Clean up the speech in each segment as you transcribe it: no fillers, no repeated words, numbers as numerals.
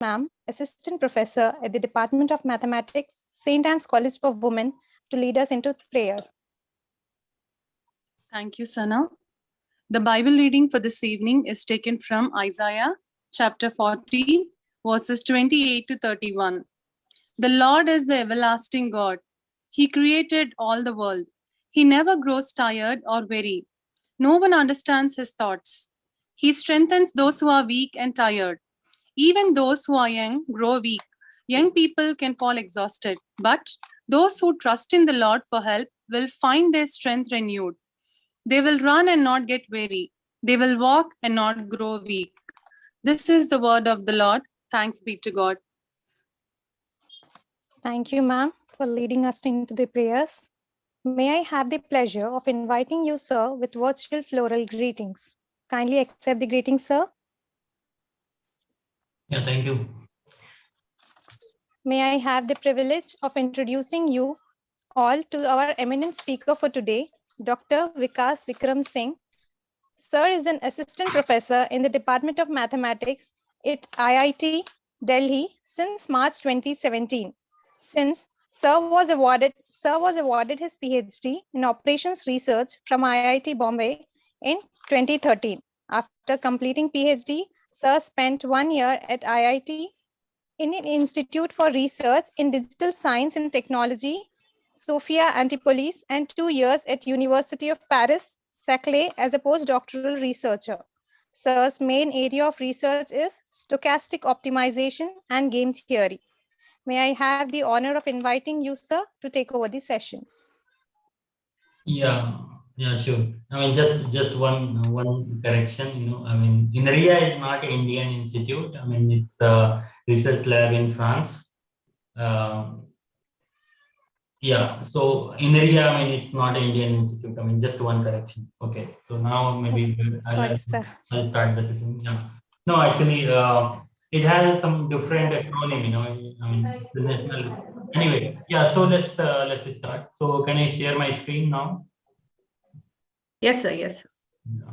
Ma'am, Assistant Professor at the Department of Mathematics, St.Anne's College for Women, to lead us into prayer. Thank you, Sana. The Bible reading for this evening is taken from Isaiah chapter 40, verses 28 to 31. The Lord is the everlasting God. He created all the world. He never grows tired or weary. No one understands his thoughts. He strengthens those who are weak and tired. Even those who are young grow weak. Young people can fall exhausted, but those who trust in the Lord for help will find their strength renewed. They will run and not get weary. They will walk and not grow weak. This is the word of the Lord. Thanks be to God. Thank you, ma'am, for leading us into the prayers. May I have the pleasure of inviting you, sir, with virtual floral greetings. Kindly accept the greetings, sir. Yeah, thank you. May I have the privilege of introducing you all to our eminent speaker for today, Dr. Vikas Vikram Singh. Sir is an assistant professor in the Department of Mathematics at IIT Delhi since March 2017. Since Sir was awarded his PhD in operations research from IIT Bombay in 2013. After completing PhD, Sir spent 1 year at IIT in an Institute for Research in Digital Science and Technology, Sophia Antipolis, and 2 years at University of Paris, Saclay, as a postdoctoral researcher. Sir's main area of research is stochastic optimization and game theory. May I have the honor of inviting you, sir, to take over the session? Yeah, sure. I mean, just one correction. I mean, INRIA is not an Indian institute. I mean, it's a research lab in France. Yeah, so INRIA, I mean, it's not an Indian institute. I mean, just one correction. Okay, so now maybe Sorry, sir. I'll start the session. Yeah. No, actually, it has some different acronym. I mean, the national. Anyway, yeah. So let's start. So can I share my screen now? Yes, sir. Yes. Yeah.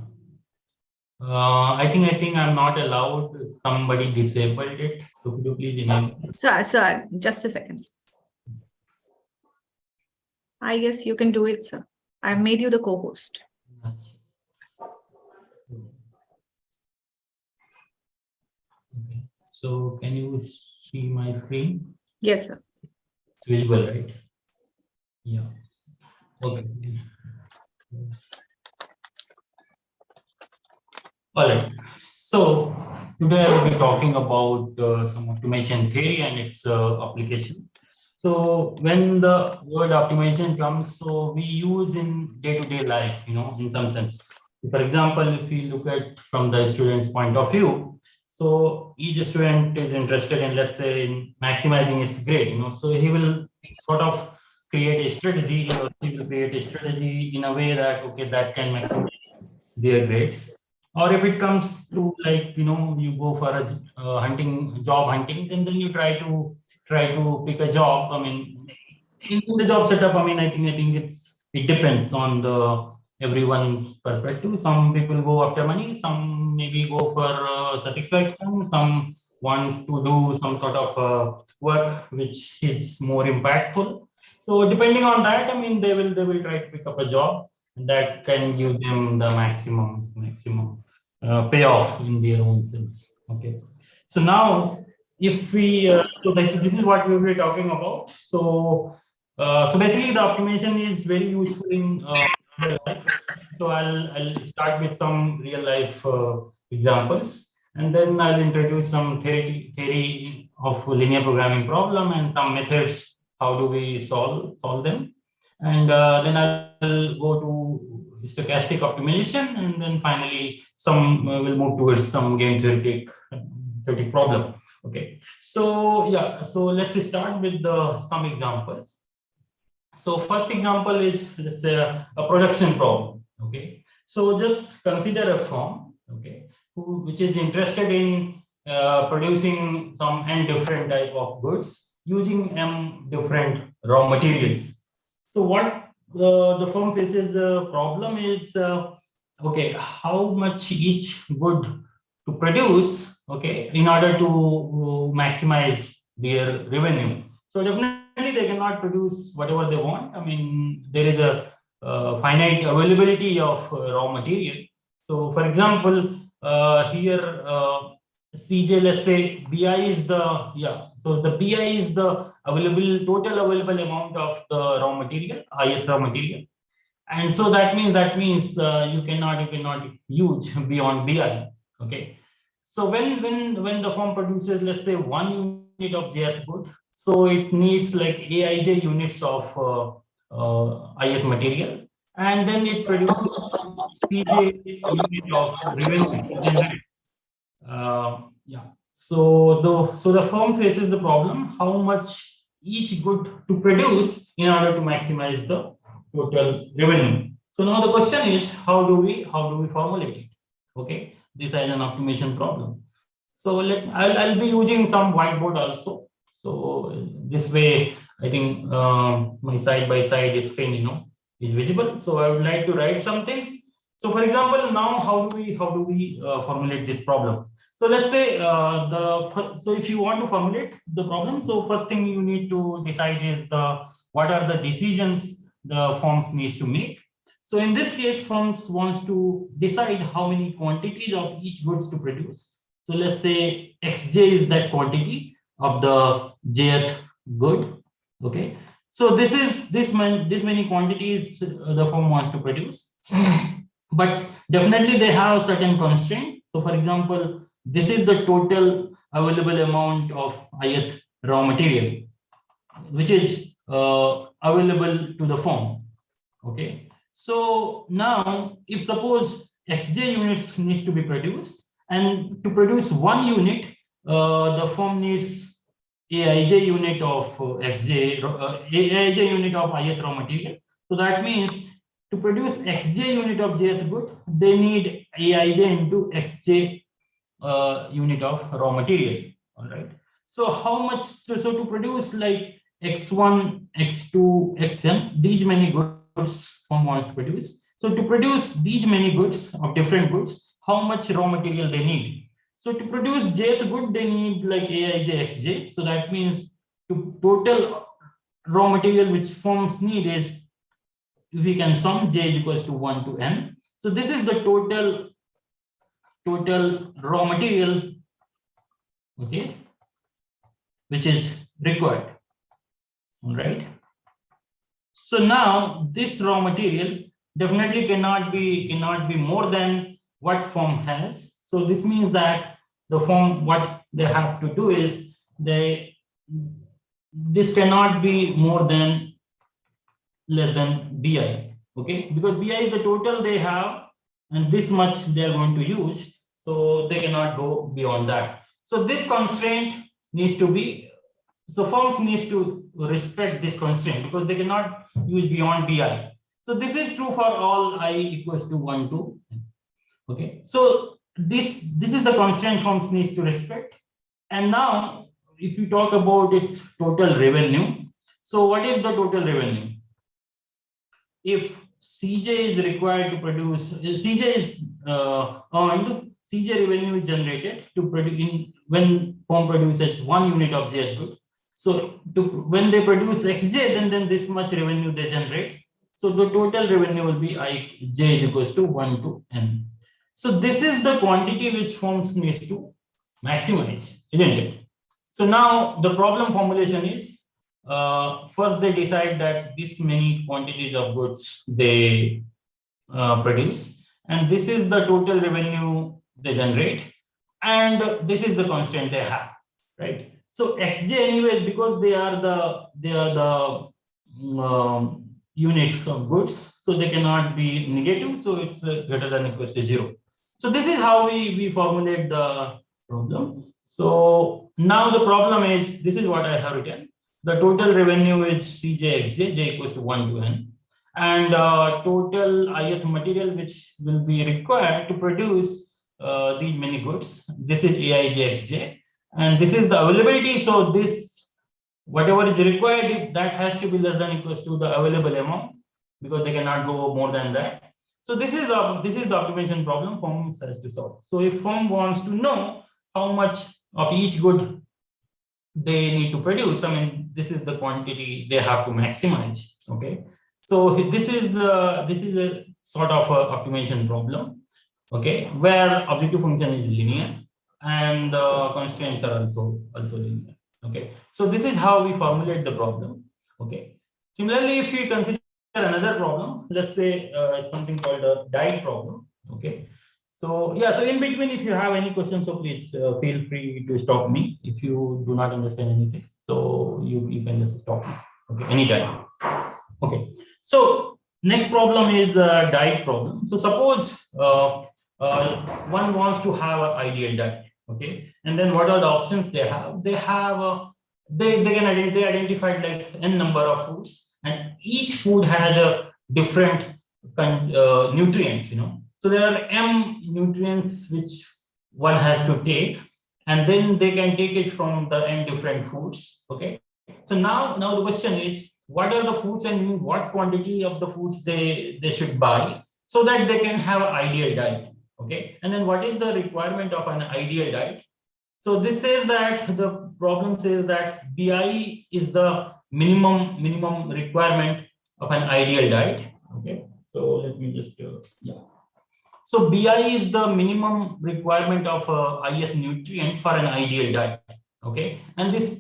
I think I'm not allowed. Somebody disabled it. So could you please enable? Sir, just a second. I guess you can do it, sir. I've made you the co-host. Okay. So can you see my screen? Yes, sir. It's visible, right? Yeah. Okay. All right. So today I will be talking about some optimization theory and its application. So when the word optimization comes, so we use in day-to-day life, in some sense. For example, if we look at from the student's point of view, so each student is interested in, let's say, in maximizing its grade, so he will sort of create a strategy, or he will create a strategy in a way that, okay, that can maximize their grades. Or if it comes to, like, you go for a job hunting, then you try to pick a job. I mean, in the job setup, I mean, I think it depends on the everyone's perspective. Some people go after money, some maybe go for satisfaction, some wants to do some sort of work which is more impactful. So depending on that, I mean, they will try to pick up a job that can give them the maximum payoff in their own sense. Okay, so now if we so this is what we will be talking about. So basically the optimization is very useful in real life. So I'll start with some real life examples, and then I'll introduce some theory of linear programming problem and some methods. How do we solve them? And then I'll go to stochastic optimization, and then finally we'll move towards some game theoretic problem. Okay, so yeah, so let's start with some examples. So first example is, let's say, a production problem. Okay, so just consider a firm, okay, which is interested in producing some n different type of goods using m different raw materials. So what the firm faces the problem is, okay, how much each good to produce, okay, in order to maximize their revenue. So definitely they cannot produce whatever they want. I mean, there is a finite availability of raw material. So for example, here CJ, let's say BI is the, yeah, so the BI is the total available amount of the raw material, highest raw material. And so that means you cannot use beyond BI. Okay. So when the firm produces, let's say, 1 unit of JS good, so it needs like AIJ units of IF material, and then it produces CJ unit of revenue. Yeah. So the firm faces the problem how much each good to produce in order to maximize the total revenue. So now the question is, how do we formulate it? Okay, this is an optimization problem. So I'll be using some whiteboard also. So this way, I think my side by side screen is visible. So I would like to write something. So for example, now how do we formulate this problem? So let's say so if you want to formulate the problem, so first thing you need to decide is what are the decisions the firms needs to make. So in this case, firms wants to decide how many quantities of each goods to produce. So let's say Xj is that quantity of the jth good. Okay. So this many quantities the firm wants to produce, but definitely they have certain constraint. So for example, this is the total available amount of ith raw material, which is available to the firm. Okay. So now, if suppose Xj units needs to be produced, and to produce 1 unit, the firm needs Aij unit of Xj, Aij unit of ith raw material. So that means to produce Xj unit of jth good, they need Aij into Xj unit of raw material. All right. So how much? So to produce like X1, X2, Xn, these many goods firm wants to produce. So to produce these many goods of different goods, how much raw material they need? So to produce jth good, they need like Aij, Xj. So that means to total raw material which firms need is, we can sum j is equals to 1 to n. So this is the total raw material, okay, which is required. All right. So now this raw material definitely cannot be more than what firm has. So this means that the firm, what they have to do is this cannot be more than less than BI. Okay, because BI is the total they have, and this much they are going to use, so they cannot go beyond that. So this constraint needs to be, so firms needs to respect this constraint because they cannot use beyond BI. So this is true for all I equals to 1 to. Okay, so this is the constraint firms needs to respect. And now if you talk about its total revenue, so what is the total revenue? If CJ is required to produce, CJ is earned, CJ revenue is generated to produce when firm produces 1 unit of JS good. So when they produce Xj, then this much revenue they generate. So the total revenue will be J is equals to 1 to n. So this is the quantity which firms needs to maximize, isn't it? So now the problem formulation is, first they decide that this many quantities of goods they produce, and this is the total revenue they generate, and this is the constraint they have, right? So Xj anyway, because they are the units of goods, so they cannot be negative, so it's greater than or equals to 0. So this is how we formulate the problem. So now the problem is, this is what I have written. The total revenue is CJXJ, j equals to 1 to n, and total ith material which will be required to produce these many goods. This is AIJXJ, and this is the availability. So this, whatever is required, that has to be less than or equals to the available amount, because they cannot go more than that. So this is the optimization problem firm has to solve. So if firm wants to know, how much of each good they need to produce. I mean, this is the quantity they have to maximize. Okay, so this is a sort of a optimization problem. Okay, where objective function is linear and the constraints are also linear. Okay, so this is how we formulate the problem. Okay, similarly, if we consider another problem, let's say something called a diet problem. Okay, so yeah, so in between, if you have any questions, so please feel free to stop me if you do not understand anything. So you can just stop me. Okay, anytime. Okay, so next problem is the diet problem. So suppose one wants to have an ideal diet. Okay, and then what are the options they have? They have they identified like n number of foods, and each food has a different nutrients. So there are m nutrients which one has to take, and then they can take it from the n different foods. Okay, so now the question is, what are the foods and what quantity of the foods they should buy so that they can have an ideal diet. Okay, and then what is the requirement of an ideal diet? So this says that the problem says that BI is the minimum requirement of an ideal diet. Okay, so let me just yeah. So BI is the minimum requirement of IF nutrient for an ideal diet. Okay, and this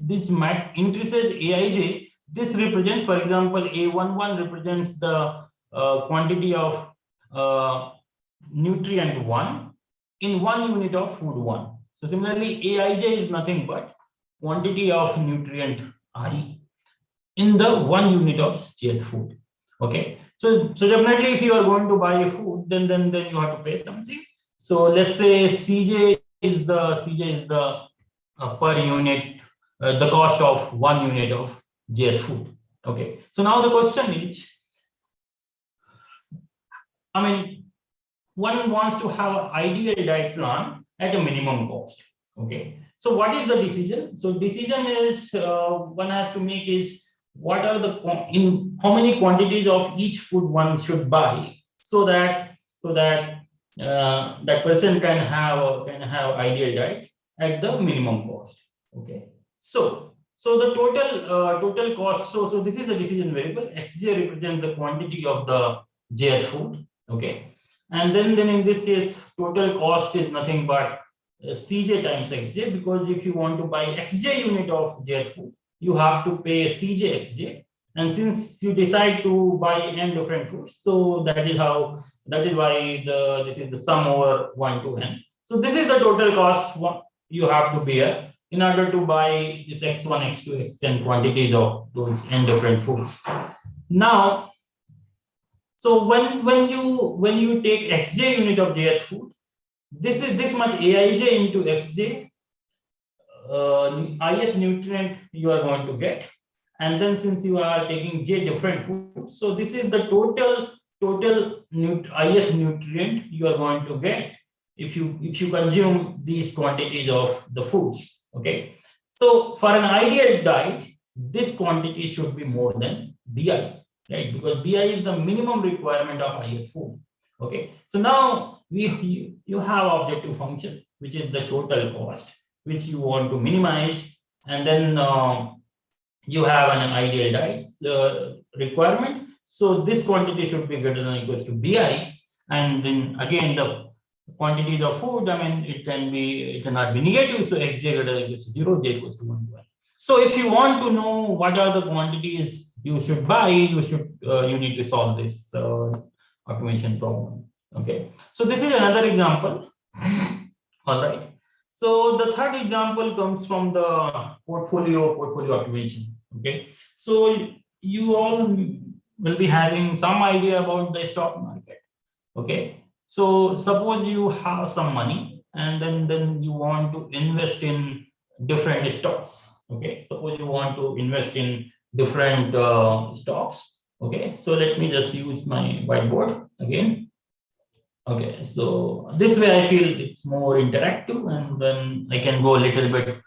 increases AIJ. This represents, for example, A11 represents the quantity of nutrient 1 in 1 unit of food 1. So similarly, AIJ is nothing but quantity of nutrient I in the 1 unit of jet food. Okay, so definitely if you are going to buy a food, then you have to pay something. So let's say CJ is the per unit, the cost of 1 unit of jet food. Okay, so now the question is, I mean, one wants to have an ideal diet plan at a minimum cost. Okay, so what is the decision? So decision is one has to make is, what are the in how many quantities of each food one should buy so that that person can have ideal diet at the minimum cost. Okay, so the total cost, so this is the decision variable. Xj represents the quantity of the jet food. Okay, and then in this case total cost is nothing but Cj times Xj, because if you want to buy Xj unit of jet food, you have to pay Cj Xj, and since you decide to buy n different foods, so that is why this is the sum over 1 to n. So this is the total cost you have to bear in order to buy this x1, x2, xn quantities of those n different foods. Now, so when you take Xj unit of jet food, this is this much Aij into Xj. IF nutrient you are going to get, and then since you are taking j different foods, so this is the total IF nutrient you are going to get if you consume these quantities of the foods. Okay, so for an ideal diet, this quantity should be more than BI, right? Because BI is the minimum requirement of IF food. Okay, so now you have objective function, which is the total cost, which you want to minimize, and then you have an ideal diet requirement. So this quantity should be greater than or equals to BI, and then again the quantities of food, I mean, it cannot be negative. So Xj greater than or equals to 0, j equals to 1 to n. So if you want to know what are the quantities you should buy, you need to solve this automation problem. Okay, so this is another example. All right. So the third example comes from the portfolio automation. Okay, so you all will be having some idea about the stock market. Okay, so suppose you have some money and then you want to invest in different stocks. Okay, suppose you want to invest in different stocks. Okay, so let me just use my whiteboard again. Okay, so this way I feel it's more interactive, and then I can go a little bit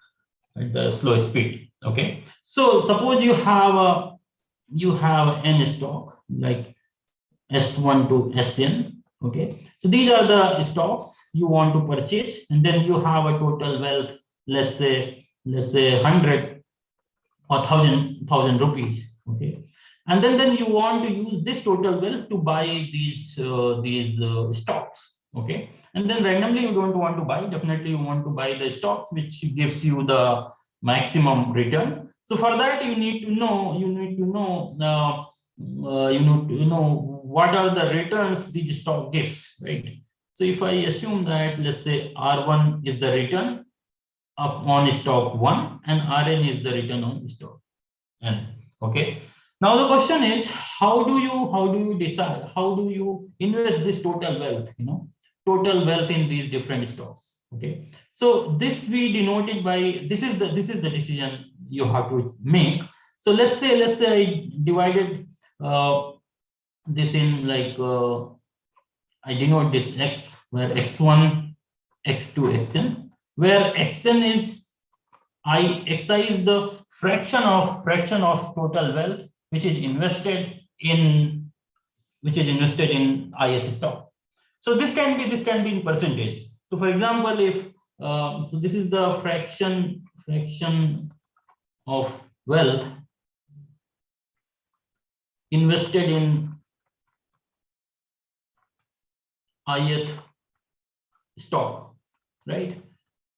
at the slow speed. Okay, so suppose you have n stock like S1 to Sn. Okay, So these are the stocks you want to purchase, and then you have a total wealth, let's say 100 or 1000 rupees. Okay, and then you want to use this total wealth to buy these stocks. Okay, and then randomly you don't want to buy. Definitely you want to buy the stocks which gives you the maximum return. So for that you need to know what are the returns the stock gives, right? So if I assume that, let's say R1 is the return on stock 1 and Rn is the return on stock n. Okay. Now the question is, how do you decide, how do you invest this total wealth, total wealth in these different stocks? Okay. So this we denoted by, this is the decision you have to make. So let's say I divided this in like I denote this x, where x1, x2, xn, where xn is xi is the fraction of total wealth which is invested in ith stock. So this can be in percentage. So for example, if so this is the fraction of wealth invested in ith stock, right?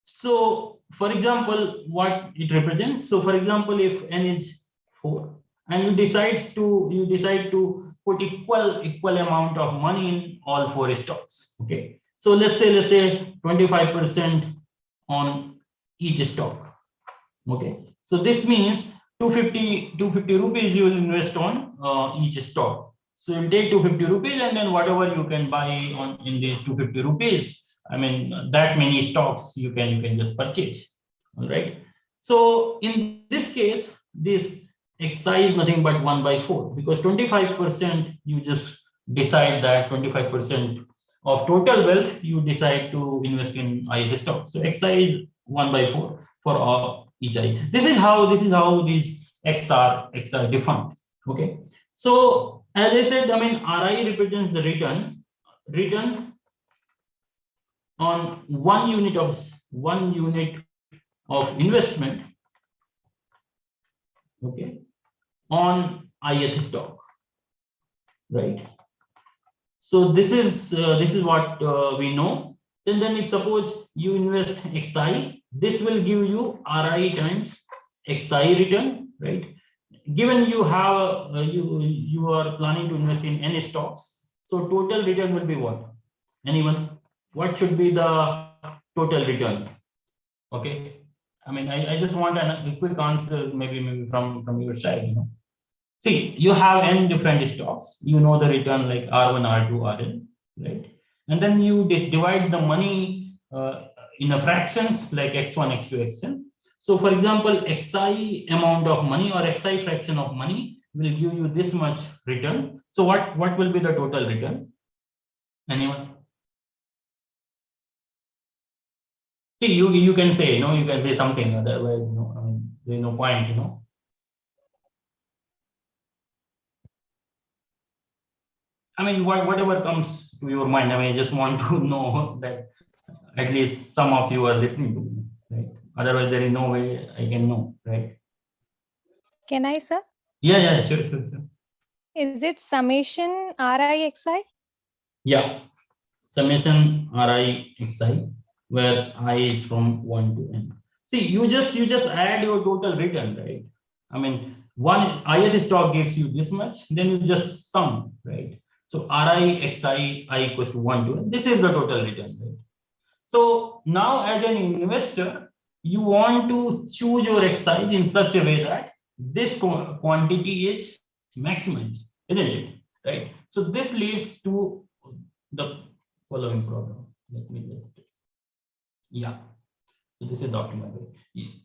So for example, what it represents, so for example, if n is 4 and you decide to put equal amount of money in all 4 stocks. Okay, so let's say 25% on each stock. Okay, so this means 250 rupees you will invest on each stock. So you'll take 250 rupees, and then whatever you can buy in these 250 rupees, I mean, that many stocks you can just purchase. All right. So in this case, this xi is nothing but 1/4, because 25% you just decide that 25% of total wealth you decide to invest in ith stock. So xi is 1/4 for all each I. This is how these x are defined. Okay. So as I said, I mean, Ri represents the return on 1 unit of investment, okay, on ith stock, right? So this is what we know. Then if suppose you invest xi, this will give you Ri times xi return, right? Given you have you are planning to invest in any stocks, so total return will be what? Anyone? What should be the total return? Okay, I mean, I just want a quick answer, maybe from your side. See, you have n different stocks. You know the return like R1, R2, Rn, right? And then you divide the money in a fractions like x1, x2, xn. So for example, xi amount of money or xi fraction of money will give you this much return. So what will be the total return? Anyone? See, you can say, you can say something, otherwise, I mean, there's no point, I mean, whatever comes to your mind. I mean, I just want to know that at least some of you are listening to me, right? Otherwise, there is no way I can know, right? Can I, sir? Yeah, sure. Is it summation Ri xi? Yeah, summation Ri xi, where I is from 1 to n. See, you just add your total return, right? I mean, one ith stock gives you this much, then you just sum, right? So Ri xi I equals to 1 to n. This is the total return, right? So now as an investor, you want to choose your xi in such a way that this quantity is maximized, isn't it? Right? So this leads to the following problem. Let me just, yeah. So this is the optimal way.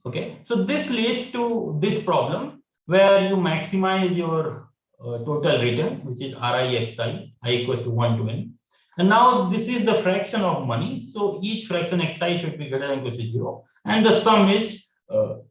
Okay. So this leads to this problem where you maximize your total return, which is Ri xi, I equals to 1 to n. And now this is the fraction of money. So each fraction xi should be greater than equal to 0. And the sum is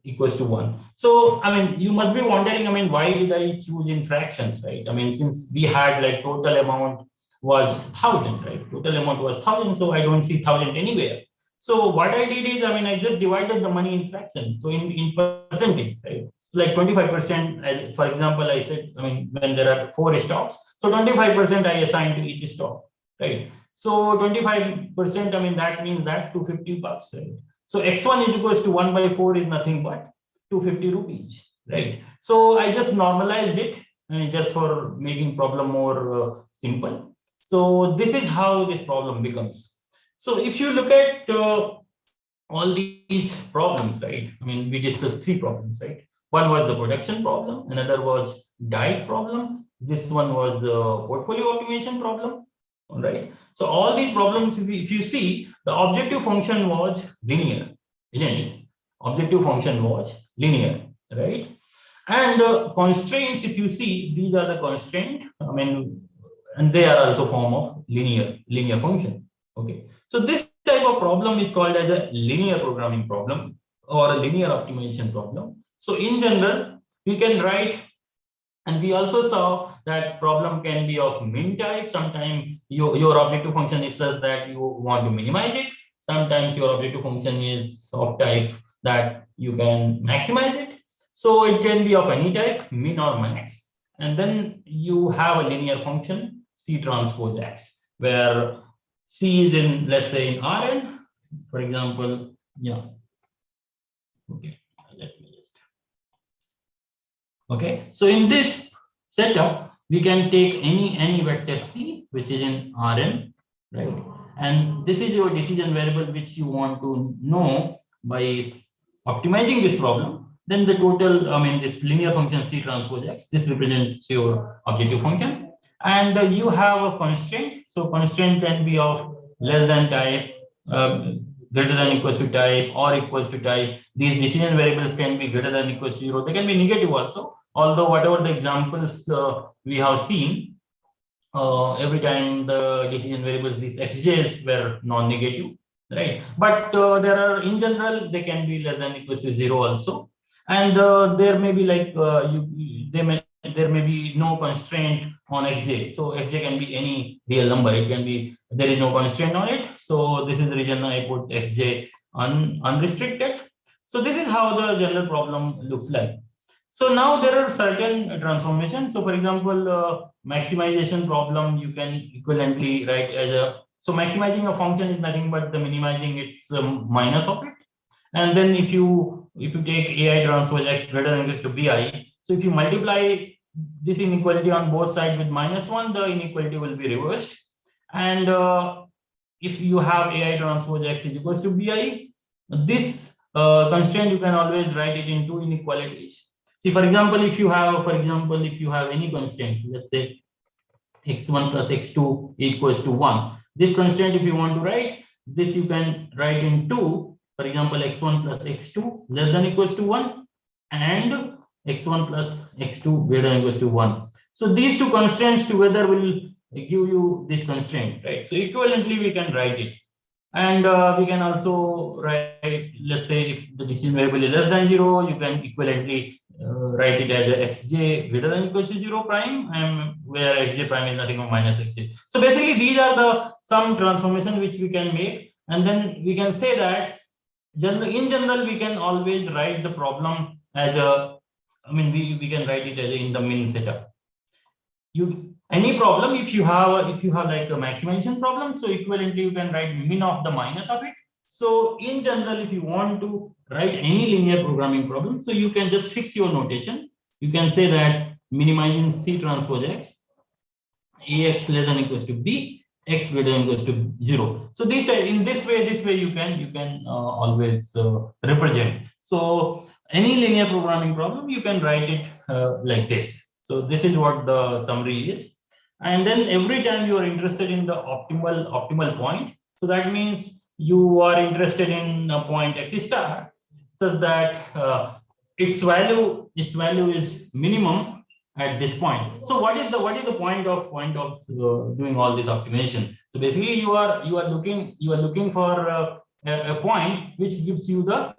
equals to 1. So, I mean, you must be wondering, I mean, why did I choose in fractions, right? I mean, since we had like total amount was 1,000, right? Total amount was 1,000, so I don't see 1,000 anywhere. So what I did is, I mean, I just divided the money in fractions, so in percentage, right? Like 25%, as for example, I said, I mean, when there are 4 stocks, so 25% I assign to each stock, right? So 25%, I mean, that means that 250 bucks, right? So x1 is equals to 1 by 4 is nothing but 250 rupees, right? So I just normalized it, just for making problem more simple. So this is how this problem becomes. So if you look at all these problems, right? I mean, we discussed 3 problems, right? One was the production problem, another was diet problem, this one was the portfolio optimization problem, all right? So all these problems, if you see, the objective function was linear, isn't it? Objective function was linear, right? And constraints, if you see, these are the constraint, I mean, and they are also form of linear function, okay? So this type of problem is called as a linear programming problem or a linear optimization problem. So in general, we can write, and we also saw that problem can be of min type. Sometimes your objective function is such that you want to minimize it. Sometimes your objective function is of type that you can maximize it. So it can be of any type, min or max. And then you have a linear function, C transpose X, where C is in, let's say, in Rn, for example, yeah. Okay, let me just. Okay, so in this setup, we can take any vector C, which is in Rn, right? And this is your decision variable which you want to know by optimizing this problem. Then the total, I mean, this linear function C transpose X, this represents your objective function. And you have a constraint. So constraint can be of less than type, greater than equals to type, or equals to type. These decision variables can be greater than equals to 0. They can be negative also. Although whatever the examples we have seen, every time the decision variables, these xj's were non-negative, right? But there are, in general, they can be less than equals to 0 also. And there may be like, there may be no constraint on xj. So xj can be any real number. It can be, there is no constraint on it. So this is the reason I put xj unrestricted. So this is how the general problem looks like. So now there are certain transformations. So for example, maximization problem, you can equivalently write as a, so maximizing a function is nothing but the minimizing its minus of it. And then if you take ai transpose x greater than equals to bi, so if you multiply this inequality on both sides with -1, the inequality will be reversed. And if you have ai transpose x is equals to bi, this constraint you can always write it into inequalities. See, for example, if you have any constraint, let's say x1 plus x2 equals to 1. This constraint, if you want to write, this you can write in 2. For example, x1 plus x2 less than equals to 1, and x1 plus x2 greater than equals to 1. So these two constraints together will give you this constraint, right? So equivalently, we can write it. And we can also write, let's say, if the decision variable is less than 0, you can equivalently write it as a xj greater than equals to 0 prime, and where xj prime is nothing but minus xj. So basically, these are the some transformation which we can make, and then we can say that in general, we can always write the problem as a, I mean, we can write it as a in the min setup. Any problem, if you have like a maximization problem, so equivalently you can write min of the minus of it. So in general, if you want to write any linear programming problem, so you can just fix your notation. You can say that minimizing C transpose X, AX less than equals to B, X greater than equals to 0. So this way you can always represent. So any linear programming problem, you can write it like this. So this is what the summary is. And then every time you are interested in the optimal point, so that means you are interested in a point x star, such that its value is minimum at this point. So what is the point of doing all this optimization? So basically, you are looking for a point which gives you the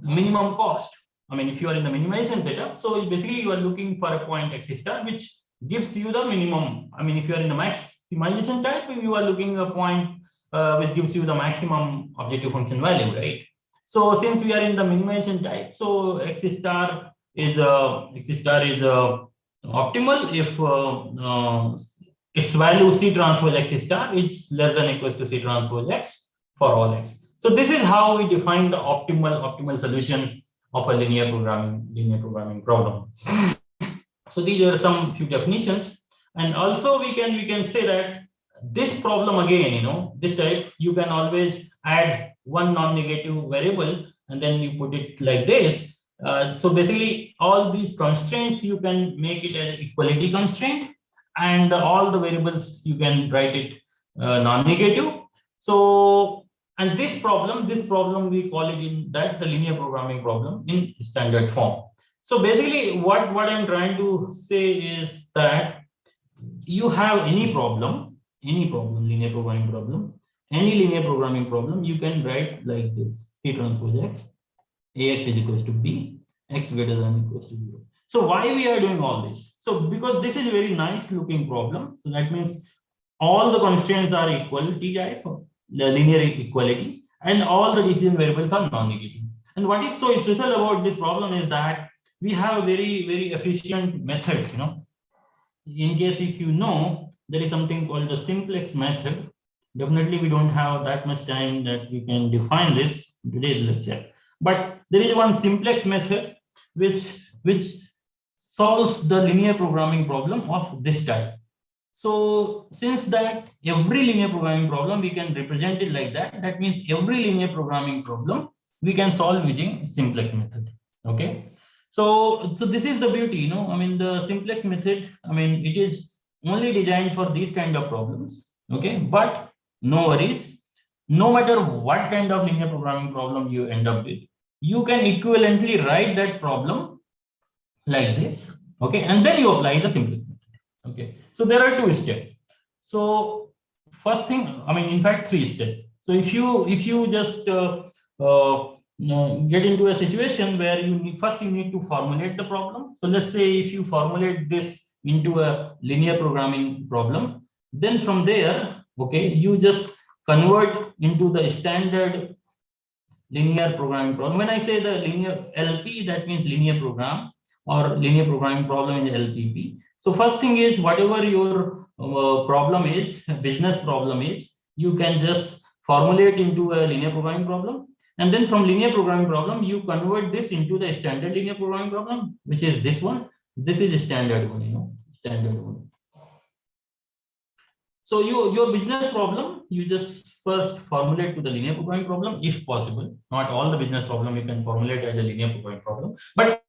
minimum cost. I mean, if you are in the minimization setup, so basically you are looking for a point x star which gives you the minimum. I mean, if you are in the maximization type, you are looking at a point which gives you the maximum objective function value, right? So since we are in the minimization type, so x star is optimal if its value C transpose x star is less than or equals to C transpose x for all x. So this is how we define the optimal solution of a linear programming problem. So these are some few definitions, and also we can say that this problem again, this type, you can always add one non-negative variable and then you put it like this. So basically all these constraints you can make it as equality constraint, and all the variables you can write it non-negative. So, and this problem we call it in that the linear programming problem in standard form. So basically what I'm trying to say is that you have any problem, linear programming problem, any linear programming problem, you can write like this: C transpose x, ax is equals to b, x greater than or equals to 0. So why we are doing all this? So because this is a very nice looking problem. So that means all the constraints are equality type, the linear equality, and all the decision variables are non-negative. And what is so special about this problem is that we have very efficient methods. In case if you know, there is something called the simplex method. Definitely we don't have that much time that we can define this in today's lecture, but there is one simplex method which solves the linear programming problem of this type. So since that every linear programming problem we can represent it like that, that means every linear programming problem we can solve using simplex method. Okay. So this is the beauty, the simplex method, it is only designed for these kind of problems. Okay, but no worries, no matter what kind of linear programming problem you end up with, you can equivalently write that problem like this. Okay, and then you apply the simplex method. Okay, so there are two steps. So first thing, in fact, three steps. So if you just get into a situation where you need to formulate the problem. So let's say if you formulate this into a linear programming problem, then from there, okay, you just convert into the standard linear programming problem. When I say the linear LP, that means linear program or linear programming problem in the LPP. So first thing is, whatever your problem is, business problem is, you can just formulate into a linear programming problem. And then from linear programming problem, you convert this into the standard linear programming problem, which is this one. This is a standard one, standard one. So your business problem, you just first formulate to the linear programming problem, if possible. Not all the business problem you can formulate as a linear programming problem, but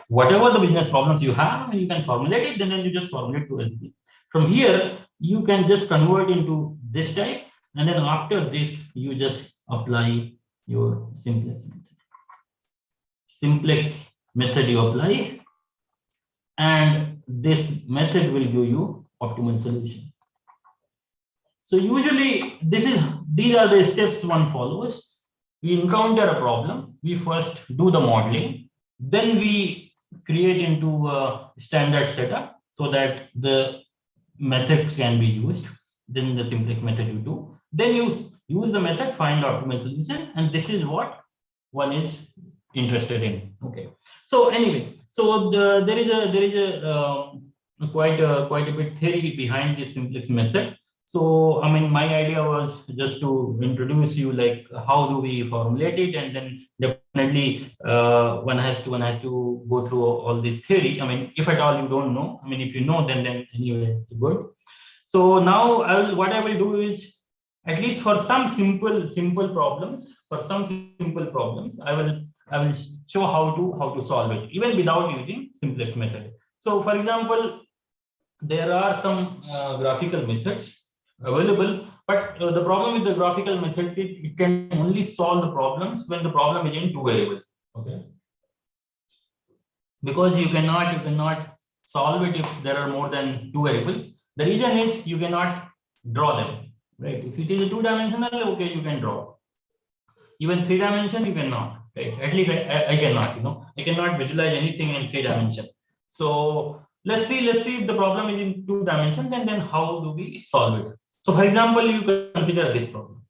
whatever the business problems you have, you can formulate it, then you just formulate to LP. From here, you can just convert into this type, and then after this, you just apply your simplex method. Simplex method you apply, and this method will give you optimal solution. So usually these are the steps one follows. We encounter a problem, we first do the modeling, then we create into a standard setup so that the methods can be used. Then the simplex method you do. Then use the method, find the optimal solution, and this is what one is interested in. Okay. So anyway, so there is a quite a bit theory behind this simplex method. So my idea was just to introduce you like how do we formulate it, and then definitely one has to go through all this theory. If at all you don't know, if you know, then anyway it's good. So now what I will do is, at least for some simple problems, I will show how to solve it even without using simplex method. So for example, there are some graphical methods available, but the problem with the graphical methods is it can only solve the problems when the problem is in two variables. Okay, because you cannot solve it if there are more than two variables. The reason is you cannot draw them, right? If it is a two-dimensional, okay, you can draw. Even three dimension you cannot, right? At least I cannot, I cannot visualize anything in three dimension. So let's see if the problem is in 2 dimensions, and then how do we solve it. So for example, you consider this problem,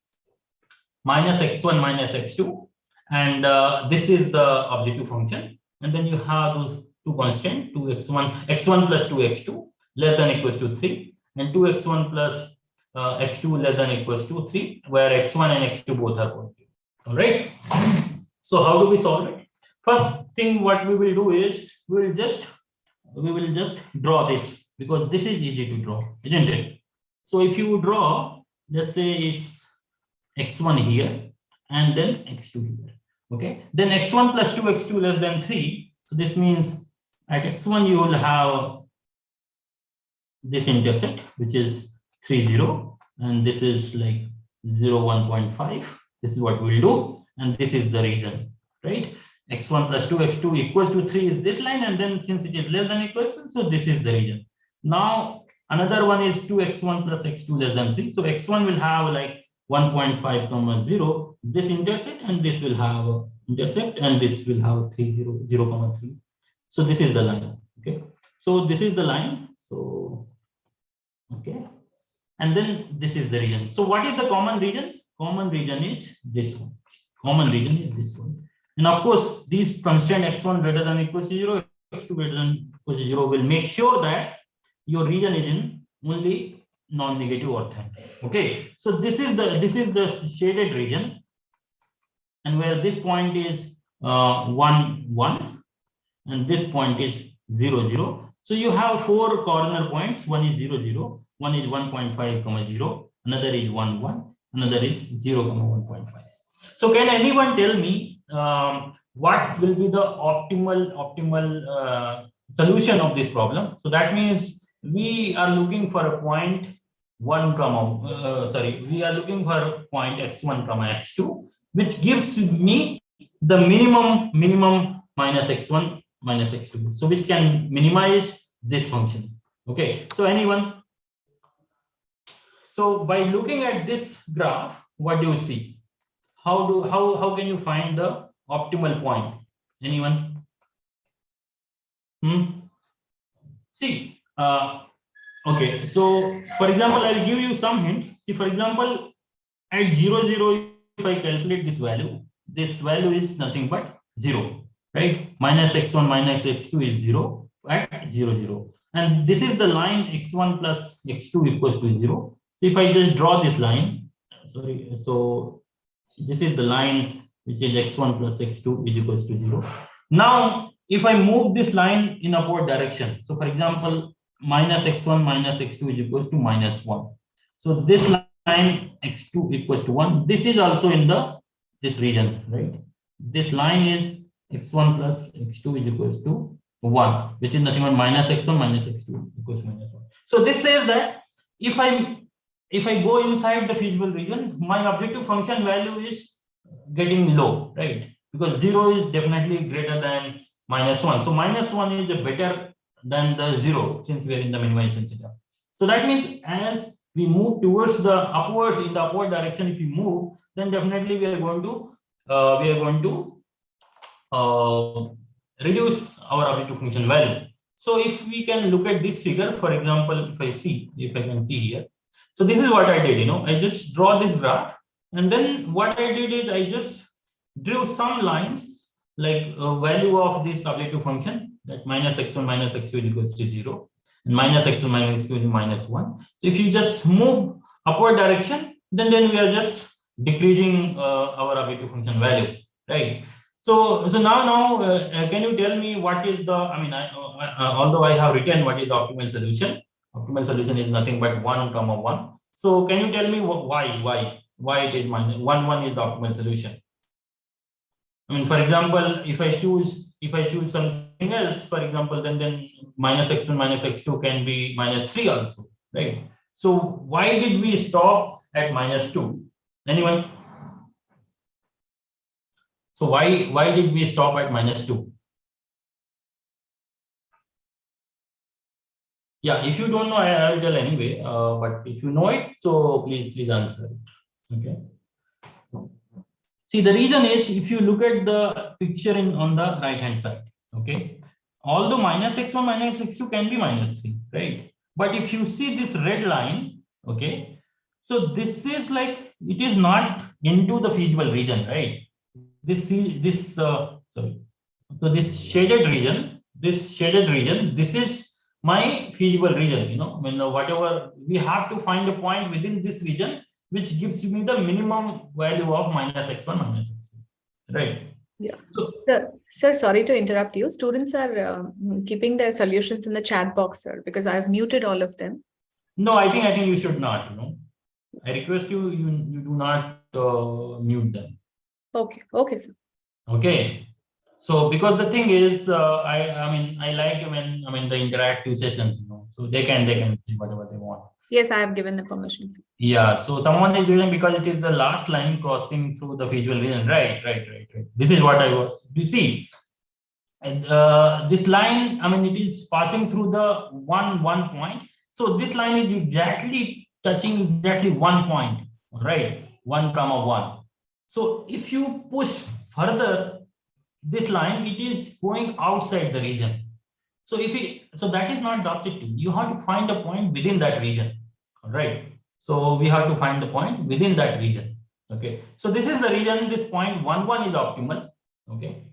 minus x1 minus x2, and this is the objective function, and then you have those two constants, 2x1 plus 2x2 less than equals to 3, and 2x1 plus x2 less than equals to 3, where x1 and x2 both are positive. All right. So how do we solve it? First thing what we will do is we will just draw this, because this is easy to draw, isn't it? So if you draw, let's say it's x1 here and then x2 here. Okay, then x1 plus 2x2 less than 3. So this means at x1 you will have this intercept, which is 3, 0, and this is like 0, 1.5. This is what we'll do, and this is the region, right? X1 plus 2x2 equals to 3 is this line, and then since it is less than equals to, so this is the region. Now another one is 2x1 plus x2 less than 3. So x1 will have like 1.5 comma 0, this intercept, and this will have intercept, and this will have 3, 0, 0 comma 3. So this is the line. Okay, so this is the line. So okay, and then this is the region. So what is the common region? Common region is this one. Common region is this one. And of course, these constant x1 greater than equals to 0, x2 greater than equals to 0 will make sure that your region is in only non-negative ortho. Okay, so this is the shaded region, and where this point is 1, 1, and this point is 0, 0. So you have 4 corner points. One is 0, 0. One is 1.5 comma 0. Another is 1, 1. Another is 0 comma 1.5. So can anyone tell me what will be the optimal solution of this problem? So that means we are looking for a point 1 comma we are looking for a point x1 comma x2, which gives me the minimum minus x1 minus x2, so which can minimize this function. Okay, so anyone? So by looking at this graph, what do you see? How can you find the optimal point? Anyone? See, okay, so for example, I'll give you some hint. See, for example, at 0, 0, if I calculate this value is nothing but 0, right? Minus x1 minus x2 is 0 at 0, 0. And this is the line x1 plus x2 equals to 0. So if I just draw this line, sorry, so this is the line which is x1 plus x2 is equals to 0. Now, if I move this line in upward direction, so for example, minus x1 minus x2 is equals to minus 1. So this line x2 equals to 1. This is also in this region, right? This line is x1 plus x2 is equals to 1, which is nothing but minus x1 minus x2 equals to minus 1. So this says that if I go inside the feasible region, my objective function value is getting low, right? Because 0 is definitely greater than minus 1. So minus 1 is better than the 0 since we are in the minimization setup. So that means as we move towards the upwards, in the upward direction, if we move, then definitely we are going to reduce our objective function value. So if we can look at this figure, for example, if I can see here. So this is what I did, I just draw this graph, and then what I did is I just drew some lines like a value of this objective function, that minus x1 minus x2 equals to 0, and minus x1 minus x2 is minus 1. So if you just move upward direction, then we are just decreasing our objective function value, right? So now can you tell me what is the, although I have written what is the optimal solution. Optimal solution is nothing but 1 comma 1. So can you tell me why it is minus 1, 1 is the optimal solution? For example, if I choose something else, for example, then minus x1 minus x2 can be minus 3 also, right? So why did we stop at minus 2? Anyone? So why did we stop at minus 2? Yeah, if you don't know, I will tell anyway. But if you know it, so please answer it. Okay. See, the reason is, if you look at the picture on the right hand side, okay, although minus x1 minus x2 can be minus 3, right? But if you see this red line, okay, so this is like, it is not into the feasible region, right? Sorry. So this shaded region, this is my feasible region, I mean, whatever, we have to find a point within this region, which gives me the minimum value of minus x1 minus x2, right? Yeah. So, Sir, sorry to interrupt you. Students are keeping their solutions in the chat box, sir, because I've muted all of them. no, I think you should not, I request you, you do not mute them. Okay. Okay, sir. Okay. So because the thing is, I mean, I like when, the interactive sessions, so they can do whatever they want. Yes, I have given the permission, sir. Yeah. So someone is using, because it is the last line crossing through the visual region. Right. This is what I want. You see, and this line, I mean, it is passing through the one point. So this line is exactly touching exactly 1 point, right? 1, 1. So if you push further this line, it is going outside the region. So so that is not the objective. You have to find a point within that region. All right. So we have to find the point within that region. Okay. So this is the region, this point 1 is optimal. Okay.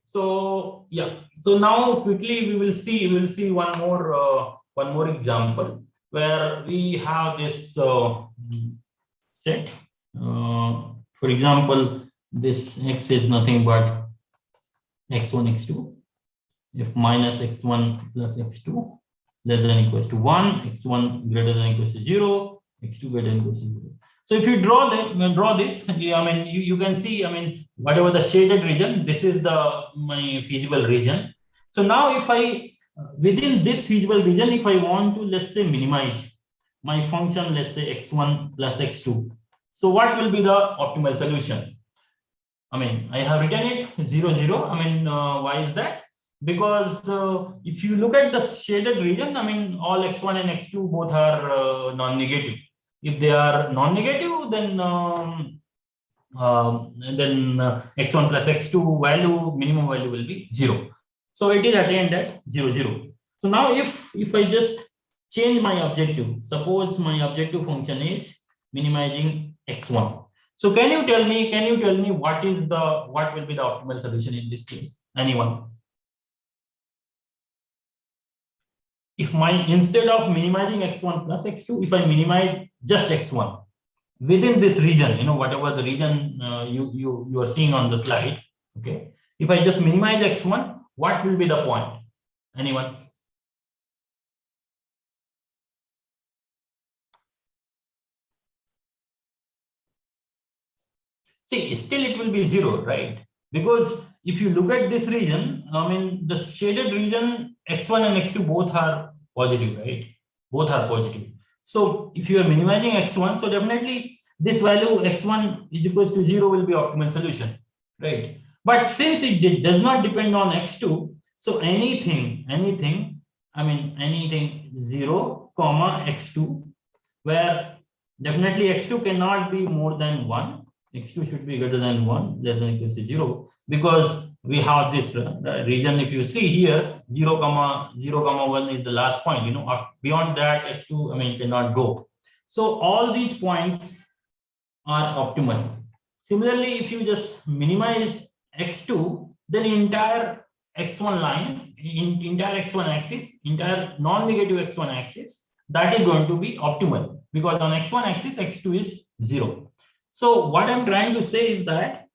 So yeah. So now quickly we will see one more example where we have this set. For example, this x is nothing but x1 x2. If minus x1 plus x2 less than equals to 1, x1 greater than equals to 0, x2 greater than equals to 0. So if you draw this, I mean, you can see, I mean, whatever the shaded region, this is my feasible region. So now if I, within this feasible region, if I want to, let's say, minimize my function, let's say x1 plus x2. So what will be the optimal solution? I mean, I have written it 0, 0. I mean, why is that? Because if you look at the shaded region, I mean, all x1 and x2 both are non-negative. If they are non-negative, then x1 plus x2 value, minimum value will be 0. So it is attained at 0, 0. So now if I just change my objective, suppose my objective function is minimizing x1. So can you tell me what will be the optimal solution in this case? Anyone? If instead of minimizing x1 plus x2, if I minimize just x1 within this region, whatever the region you are seeing on the slide, okay? If I just minimize x1, what will be the point? Anyone? See, still it will be 0, right? Because if you look at this region, I mean, the shaded region, x1 and x2 both are positive, right? Both are positive. So if you are minimizing x1, so definitely this value x1 is equals to 0 will be optimal solution, right? But since it does not depend on x2, so anything, I mean, anything 0, x2, where definitely x2 cannot be more than 1. X2 should be greater than 1, less than equal to 0, because we have this region. If you see here, 0, 1 is the last point. Beyond that, x2, I mean, cannot go. So all these points are optimal. Similarly, if you just minimize x2, then entire x1 line, entire x1 axis, entire non-negative x1 axis, that is going to be optimal, because on x1 axis, x2 is 0. So what I'm trying to say is that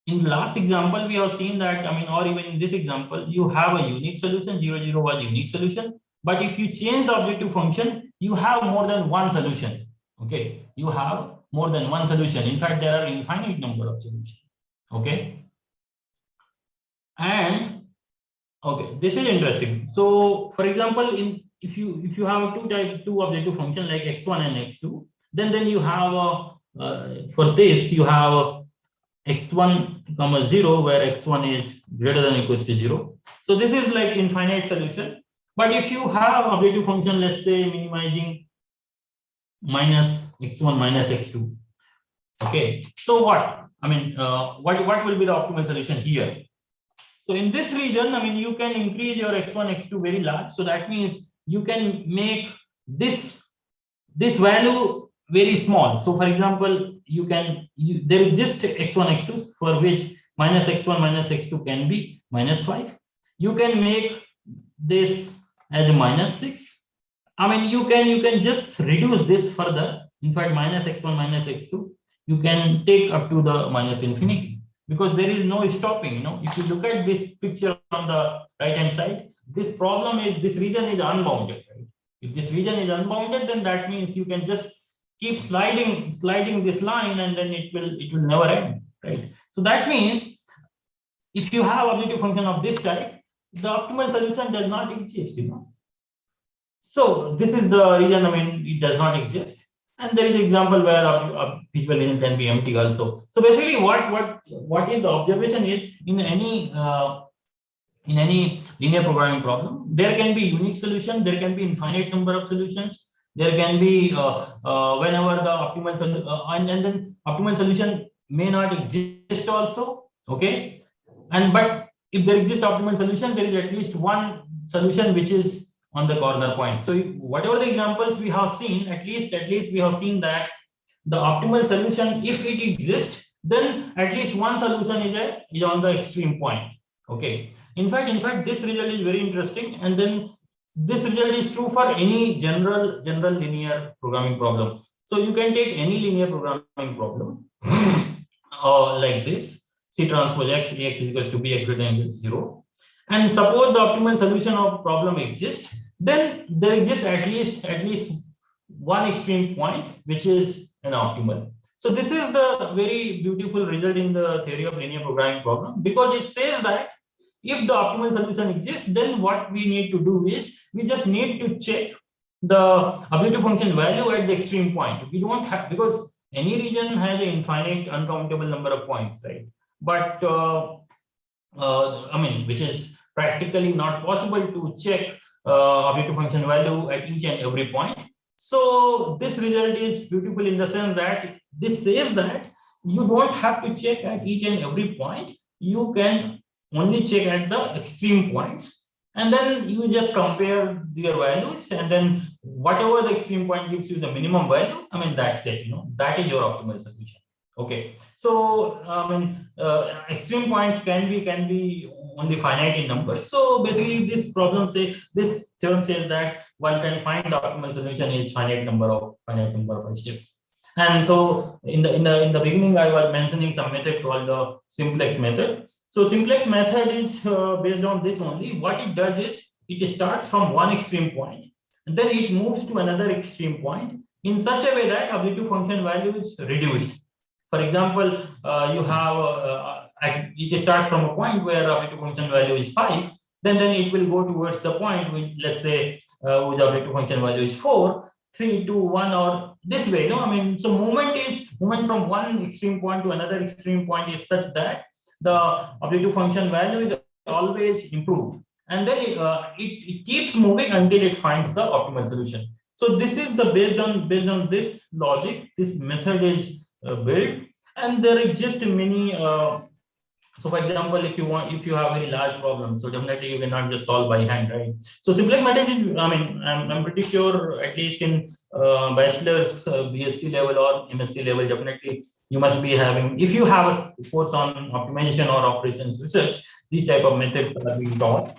in the last example, we have seen that, I mean, or even in this example, you have a unique solution, 0, 0 was a unique solution. But if you change the objective function, you have more than one solution. Okay, you have more than one solution. In fact, there are infinite number of solutions. Okay. And okay, this is interesting. So for example, if you have two objective function like x1 and x2, then you have for this you have x1 comma 0, where x1 is greater than equals to 0. So this is like infinite solution. But if you have objective function, let's say minimizing minus x1 minus x2, okay, so what I mean, what will be the optimal solution here? So in this region, I mean, you can increase your x1, x2 very large. So that means you can make this value very small. So for example, there is just x1, x2 for which minus x1 minus x2 can be minus 5. You can make this as a minus 6. I mean, you can just reduce this further. In fact, minus x1 minus x2, you can take up to the minus infinity, because there is no stopping. If you look at this picture on the right hand side, this region is unbounded, right? If this region is unbounded, then that means you can just keep sliding this line, and then it will never end, right? So that means if you have objective function of this type, the optimal solution does not exist. So this is the region, I mean, it does not exist. And there is an example where a feasible region can be empty also. So basically, what is the observation is in any linear programming problem, there can be unique solution, there can be infinite number of solutions, there can be whenever the optimal and then optimal solution may not exist also. Okay, but if there exists optimal solution, there is at least one solution which is on the corner point. So whatever the examples we have seen, at least we have seen that the optimal solution, if it exists, then at least one solution is on the extreme point. Okay. In fact, this result is very interesting, and then this result is true for any general linear programming problem. So you can take any linear programming problem like this: C transpose X, Ax is equals to B, X greater than equals 0. And suppose the optimal solution of problem exists, then there exists at least one extreme point which is an optimal. So this is the very beautiful result in the theory of linear programming problem, because it says that if the optimal solution exists, then what we need to do is we just need to check the objective function value at the extreme point. We don't have, because any region has an infinite uncountable number of points, right? But I mean, which is practically not possible to check objective function value at each and every point. So this result is beautiful in the sense that this says that you don't have to check at each and every point. You can only check at the extreme points, and then you just compare their values, and then whatever the extreme point gives you the minimum value, I mean, that's it. That is your optimal solution. Okay, so I mean, extreme points can be only finite in numbers. So basically, this theorem says that one can find the optimal solution is finite number of steps. And so in the beginning, I was mentioning some method called the simplex method. So simplex method is based on this only. What it does is it starts from one extreme point, and then it moves to another extreme point in such a way that objective function value is reduced. For example, you have it starts from a point where objective function value is 5, then it will go towards the point with, let's say, whose objective function value is 4, 3, 2, 1, or this way. I mean, so movement from one extreme point to another extreme point is such that the objective function value is always improved, and then it keeps moving until it finds the optimal solution. So this is the based on this logic, this method is built, and there is just many. So for example, if you have very large problems, so definitely you cannot just solve by hand, right? So simplex method is, I mean, I'm pretty sure at least in bachelor's, BSc level or MSc level, definitely you must be having, if you have a course on optimization or operations research, these type of methods are being taught.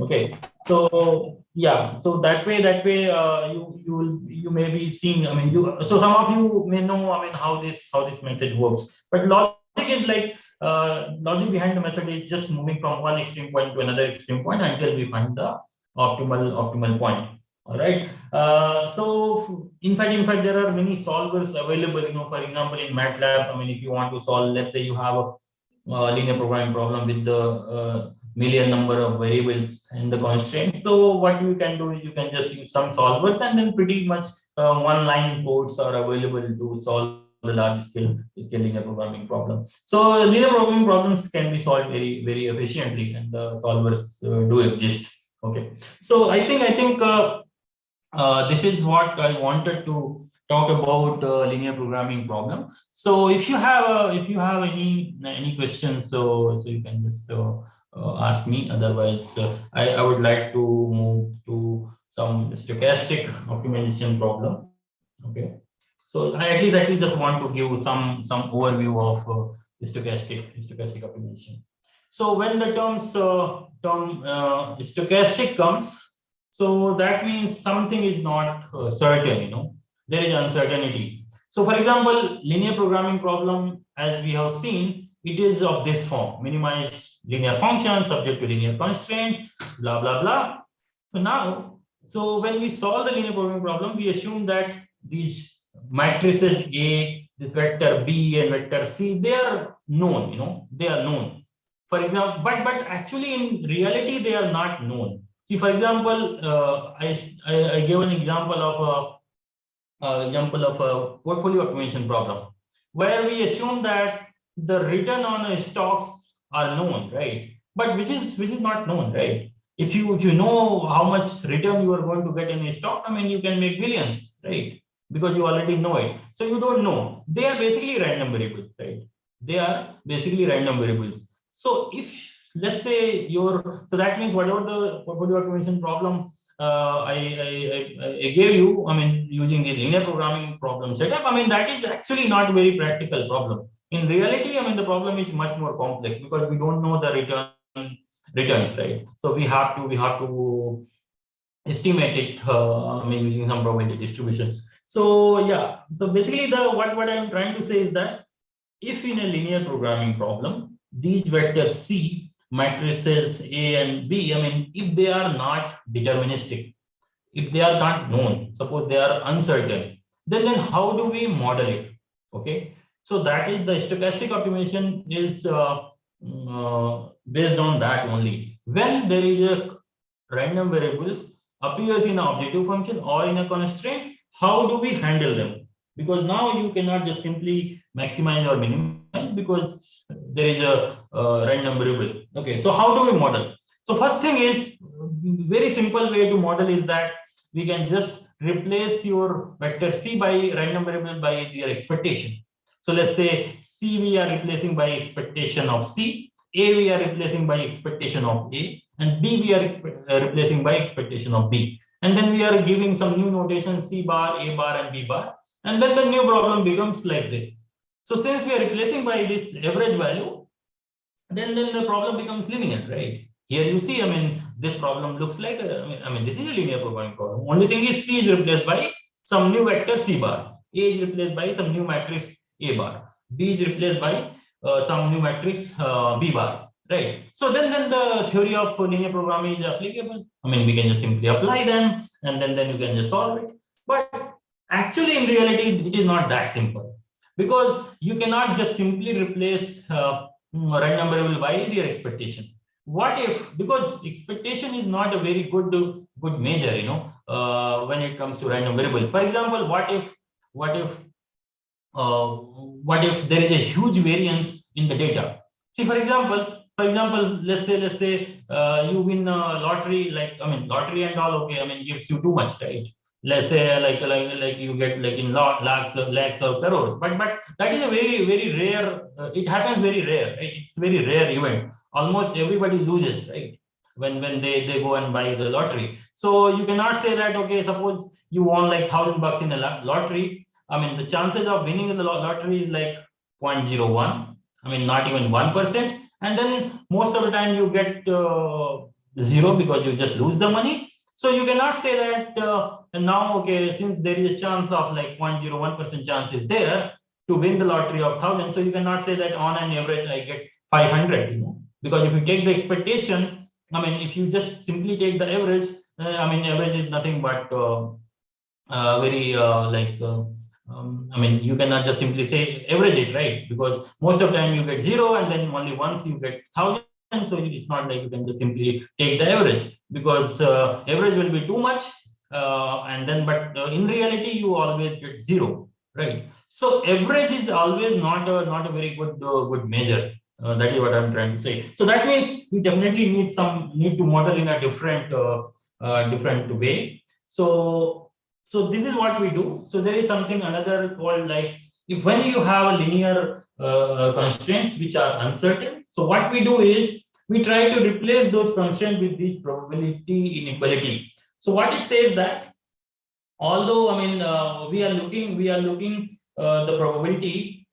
Okay, so yeah, so that way you may be seeing, I mean, so some of you may know, I mean, how this method works, but logic is like, logic behind the method is just moving from one extreme point to another extreme point until we find the optimal point. All right. So in fact there are many solvers available. For example, in MATLAB, I mean, if you want to solve, let's say you have a linear programming problem with the million number of variables and the constraints. So what you can do is you can just use some solvers, and then pretty much one-line codes are available to solve the large scale linear programming problem. So linear programming problems can be solved very, very efficiently, and the solvers do exist. Okay, so I think this is what I wanted to talk about linear programming problem. So if you have any questions, so you can just ask me. Otherwise, I would like to move to some stochastic optimization problem. Okay. So I at least just want to give some overview of stochastic optimization. So when the term stochastic comes, so that means something is not certain. There is uncertainty. So for example, linear programming problem, as we have seen, it is of this form: minimize linear function subject to linear constraint, blah blah blah. So when we solve the linear programming problem, we assume that these matrices A, the vector B and vector C, they are known, they are known. For example, but actually in reality, they are not known. See, for example, I gave an example of a portfolio optimization problem, where we assume that the return on stocks are known, right? But which is not known, right? If you know how much return you are going to get in a stock, I mean, you can make billions, right? Because you already know it. So you don't know. They are basically random variables, right? They are basically random variables. So if, let's say, so that means whatever the portfolio optimization problem I gave you, I mean, using this linear programming problem setup, I mean, that is actually not a very practical problem. In reality, I mean, the problem is much more complex because we don't know the returns, right? So we have to estimate it, I mean, using some probability distribution. So yeah, so basically what I'm trying to say is that if in a linear programming problem, these vectors C, matrices A and B, I mean, if they are not deterministic, if they are not known, suppose they are uncertain, then how do we model it? Okay, so that is the stochastic optimization is based on that only. When there is a random variables appears in an objective function or in a constraint, how do we handle them? Because now you cannot just simply maximize or minimize because there is a random variable. Okay, so how do we model? So first thing is, very simple way to model is that we can just replace your vector C by random variable by their expectation. So let's say C we are replacing by expectation of C, A we are replacing by expectation of A, and B we are replacing by expectation of B. And then we are giving some new notation C bar, A bar, and B bar. And then the new problem becomes like this. So since we are replacing by this average value, then the problem becomes linear, right? Here you see, I mean, this problem looks like, I mean, this is a linear programming problem. Only thing is C is replaced by some new vector C bar. A is replaced by some new matrix A bar. B is replaced by some new matrix B bar, right? So then the theory of linear programming is applicable. I mean, we can just simply apply them and then you can just solve it. But actually, in reality, it is not that simple because you cannot just simply replace random variable by their expectation. What if, because expectation is not a very good measure, when it comes to random variable. For example, what if what if there is a huge variance in the data? See, for example, let's say you win a lottery, like, I mean, lottery and all, okay, I mean, gives you too much, right? Let's say like you get like in lakhs or crores, but that is a very rare. It happens very rare. Right? It's very rare event. Almost everybody loses, right? When they go and buy the lottery. So you cannot say that, okay, suppose you won like $1,000 in a lottery. I mean, the chances of winning in the lottery is like 0.01. I mean, not even 1%. And then most of the time you get zero because you just lose the money. So you cannot say that now, okay, since there is a chance of like 0.01% chance is there to win the lottery of 1,000. So you cannot say that on an average I get 500, because if you take the expectation, I mean, if you just simply take the average, I mean, average is nothing but I mean, you cannot just simply say average it, right? Because most of the time you get zero and then only once you get 1,000. So it's not like you can just simply take the average because average will be too much. But in reality, you always get zero, right? So average is always not a very good measure. That is what I'm trying to say. So that means we definitely need to model in a different way. So this is what we do. So there is something another called, like, if when you have a linear constraints which are uncertain. So what we do is we try to replace those constraints with this probability inequality. So what it says that although we are looking the probability,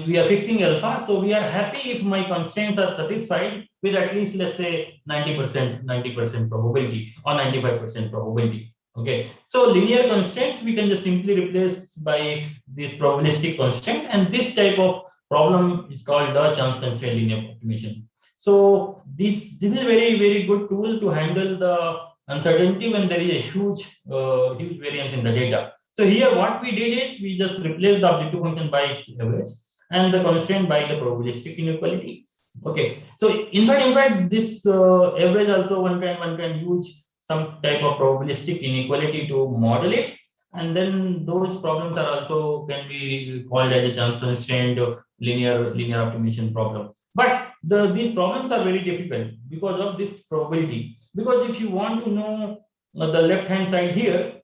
we are fixing alpha, so we are happy if my constraints are satisfied with at least, let's say, 90% probability or 95% probability. Okay, so linear constraints we can just simply replace by this probabilistic constraint, and this type of problem is called the chance constraint linear optimization. So this is very good tool to handle the uncertainty when there is a huge variance in the data. So here what we did is we just replaced the objective function by its average and the constraint by the probabilistic inequality. Okay, so in fact this average also one can use some type of probabilistic inequality to model it, and then those problems are also can be called as a chance constraint or linear optimization problem. But these problems are very difficult because of this probability. Because if you want to know the left hand side here,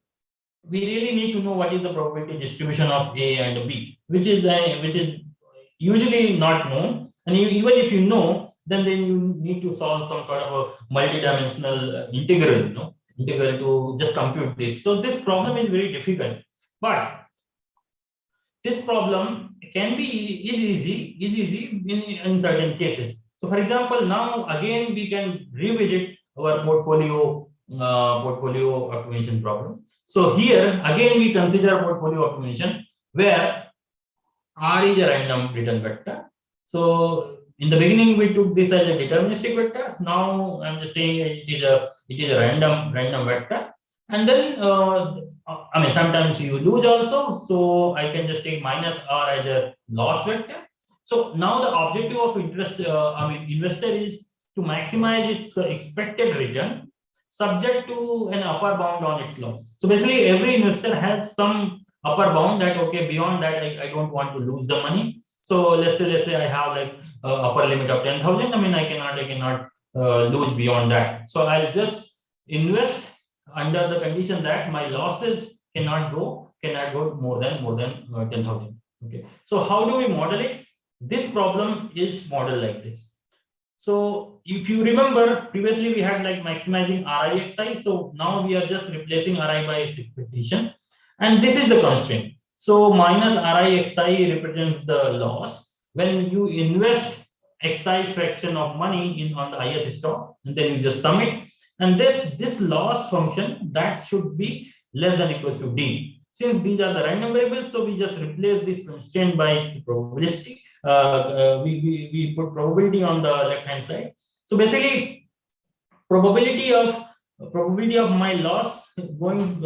we really need to know what is the probability distribution of A and B, which is usually not known. And even if you know, then you need to solve some sort of a multidimensional integral, integral to just compute this. So this problem is very difficult, but this problem can be easy in certain cases. So for example, now again we can revisit our portfolio optimization problem. So here again we consider portfolio optimization where R is a random return vector. So in the beginning we took this as a deterministic vector. Now I'm just saying it is a random vector. And then sometimes you lose also. So I can just take minus R as a loss vector. So now the objective of investor is to maximize its expected return subject to an upper bound on its loss. So basically every investor has some upper bound that, okay, beyond that I don't want to lose the money. So let's say I have like upper limit of 10,000. I cannot lose beyond that. So I'll just invest under the condition that my losses cannot go more than 10,000. Okay. So how do we model it? This problem is modeled like this. So if you remember, previously we had like maximizing RIXI. So now we are just replacing RI by its expectation. And this is the constraint. So minus RIXI represents the loss. When you invest XI fraction of money on the ith stock, and then you just sum it. And this loss function that should be less than equals to D. Since these are the random variables, so we just replace this constraint by probabilistic. We put probability on the left hand side. So basically, probability of my loss going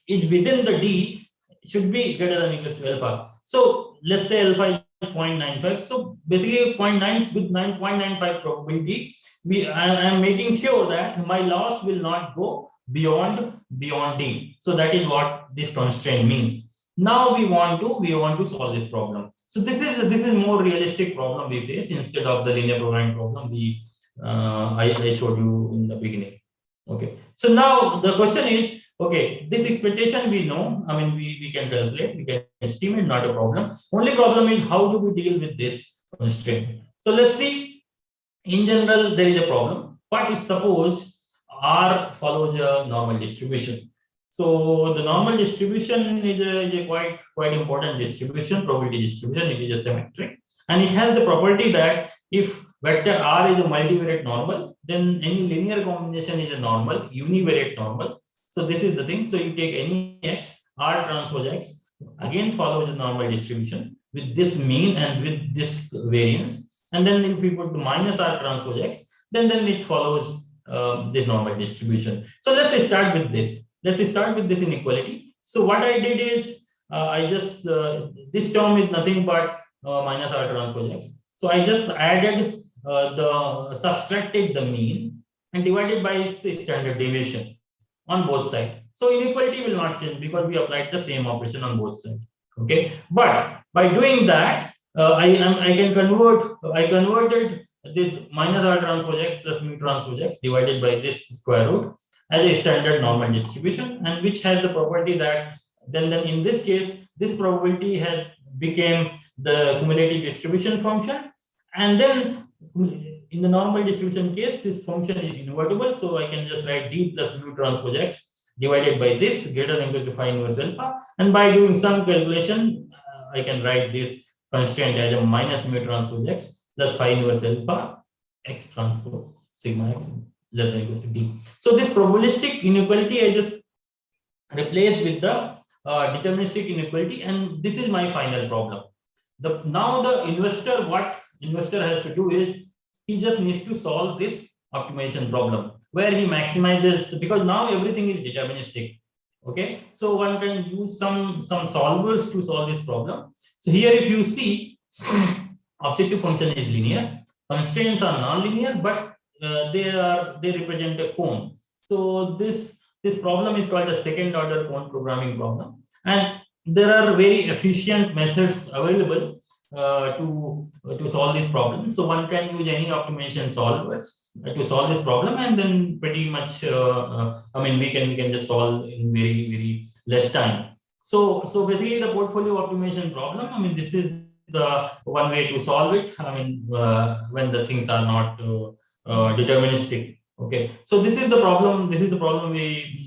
is within the D should be greater than equals to alpha. So let's say alpha is 0.95. So basically 0.9 with 9.95 probability, I am making sure that my loss will not go beyond D. So that is what this constraint means. Now we want to solve this problem. So this is more realistic problem we face instead of the linear programming problem I showed you in the beginning. Okay. So now the question is, okay, this expectation we know, we can calculate, we can estimate, not a problem. Only problem is how do we deal with this constraint. So let's see, in general, there is a problem, but if suppose R follows a normal distribution. So the normal distribution is a quite important distribution, probability distribution. It is a symmetric, and it has the property that if vector R is a multivariate normal, then any linear combination is a normal, univariate normal. So this is the thing. So you take any x, R transpose x, again follows a normal distribution with this mean and with this variance. And then if we put minus R transpose x, then it follows this normal distribution. So let's start with this. Let's start with this inequality. So what I did is I just this term is nothing but minus R transpose x. So I just added subtracted the mean and divided by its standard deviation on both sides. So inequality will not change because we applied the same operation on both sides. Okay, but by doing that, I converted this minus R transpose x plus mu transpose x divided by this square root as a standard normal distribution, and which has the property that then in this case this probability has became the cumulative distribution function, and then in the normal distribution case, this function is invertible. So I can just write d plus mu transpose x divided by this greater than equal to phi inverse alpha. And by doing some calculation, I can write this constraint as a minus mu transpose x plus phi inverse alpha x transpose sigma x less than equal to d. So this probabilistic inequality I just replaced with the deterministic inequality, and this is my final problem. Now the investor, what investor has to do is he just needs to solve this optimization problem where he maximizes, because now everything is deterministic. Okay, so one can use some solvers to solve this problem. So here if you see, objective function is linear, constraints are non-linear, but they represent a cone. So this problem is called a second order cone programming problem, and there are very efficient methods available to solve this problem. So one can use any optimization solvers to solve this problem, and then pretty much I mean we can just solve in very less time. So basically the portfolio optimization problem, I mean this is the one way to solve it. I mean when the things are not deterministic. Okay, so this is the problem. This is the problem we.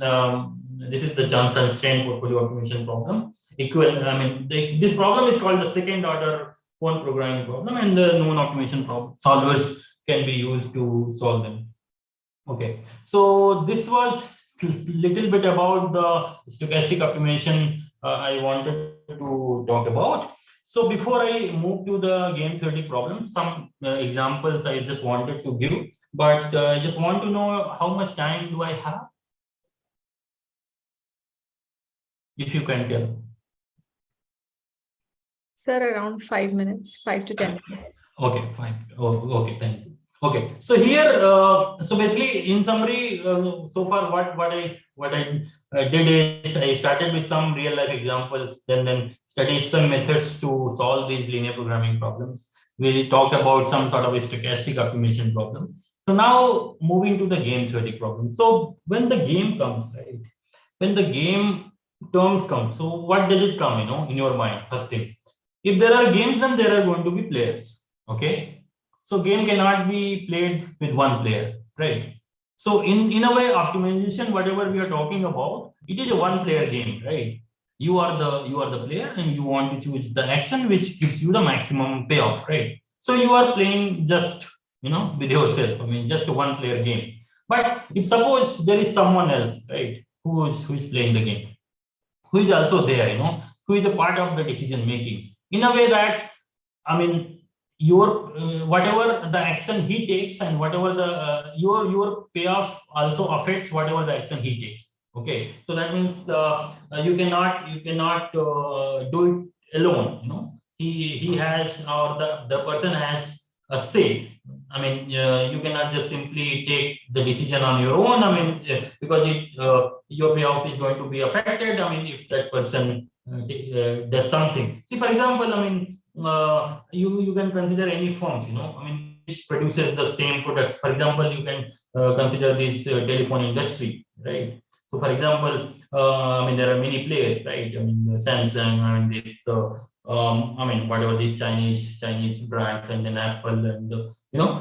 This is the chance constraint portfolio optimization problem. I mean, this problem is called the second order cone programming problem, and the known optimization solvers can be used to solve them. Okay, so this was little bit about the stochastic optimization I wanted to talk about. So before I move to the game theory problem, some examples I just wanted to give, but I just want to know how much time do I have? If you can tell. Sir, around 5 minutes, 5 to 10 minutes. Okay, fine. Oh, okay, thank you. Okay, so here, so basically, in summary, so far what I did is I started with some real life examples, then studied some methods to solve these linear programming problems. We talked about some sort of a stochastic optimization problem. So now moving to the game theory problem. So when the game comes, right? When the game terms come, so what does it come? In your mind, first thing. If there are games, then there are going to be players. Okay, so game cannot be played with one player, right? So in a way, optimization, whatever we are talking about, it is a one player game, right? You are the player, and you want to choose the action which gives you the maximum payoff, right? So you are playing just with yourself. I mean, just a one player game. But if suppose there is someone else, right, who is playing the game, who is also there, who is a part of the decision making, in a way that, I mean, your whatever the action he takes, and whatever the your payoff also affects whatever the action he takes. Okay, so that means you cannot do it alone. He has, or the person has a say. I mean, you cannot just simply take the decision on your own. I mean, because your payoff is going to be affected. I mean, if that person does something. See, for example, I mean, you can consider any firms. I mean, which produces the same products. For example, you can consider this telephone industry, right? So, for example, I mean, there are many players, right? I mean, Samsung and this. I mean, whatever these Chinese brands, and then Apple, and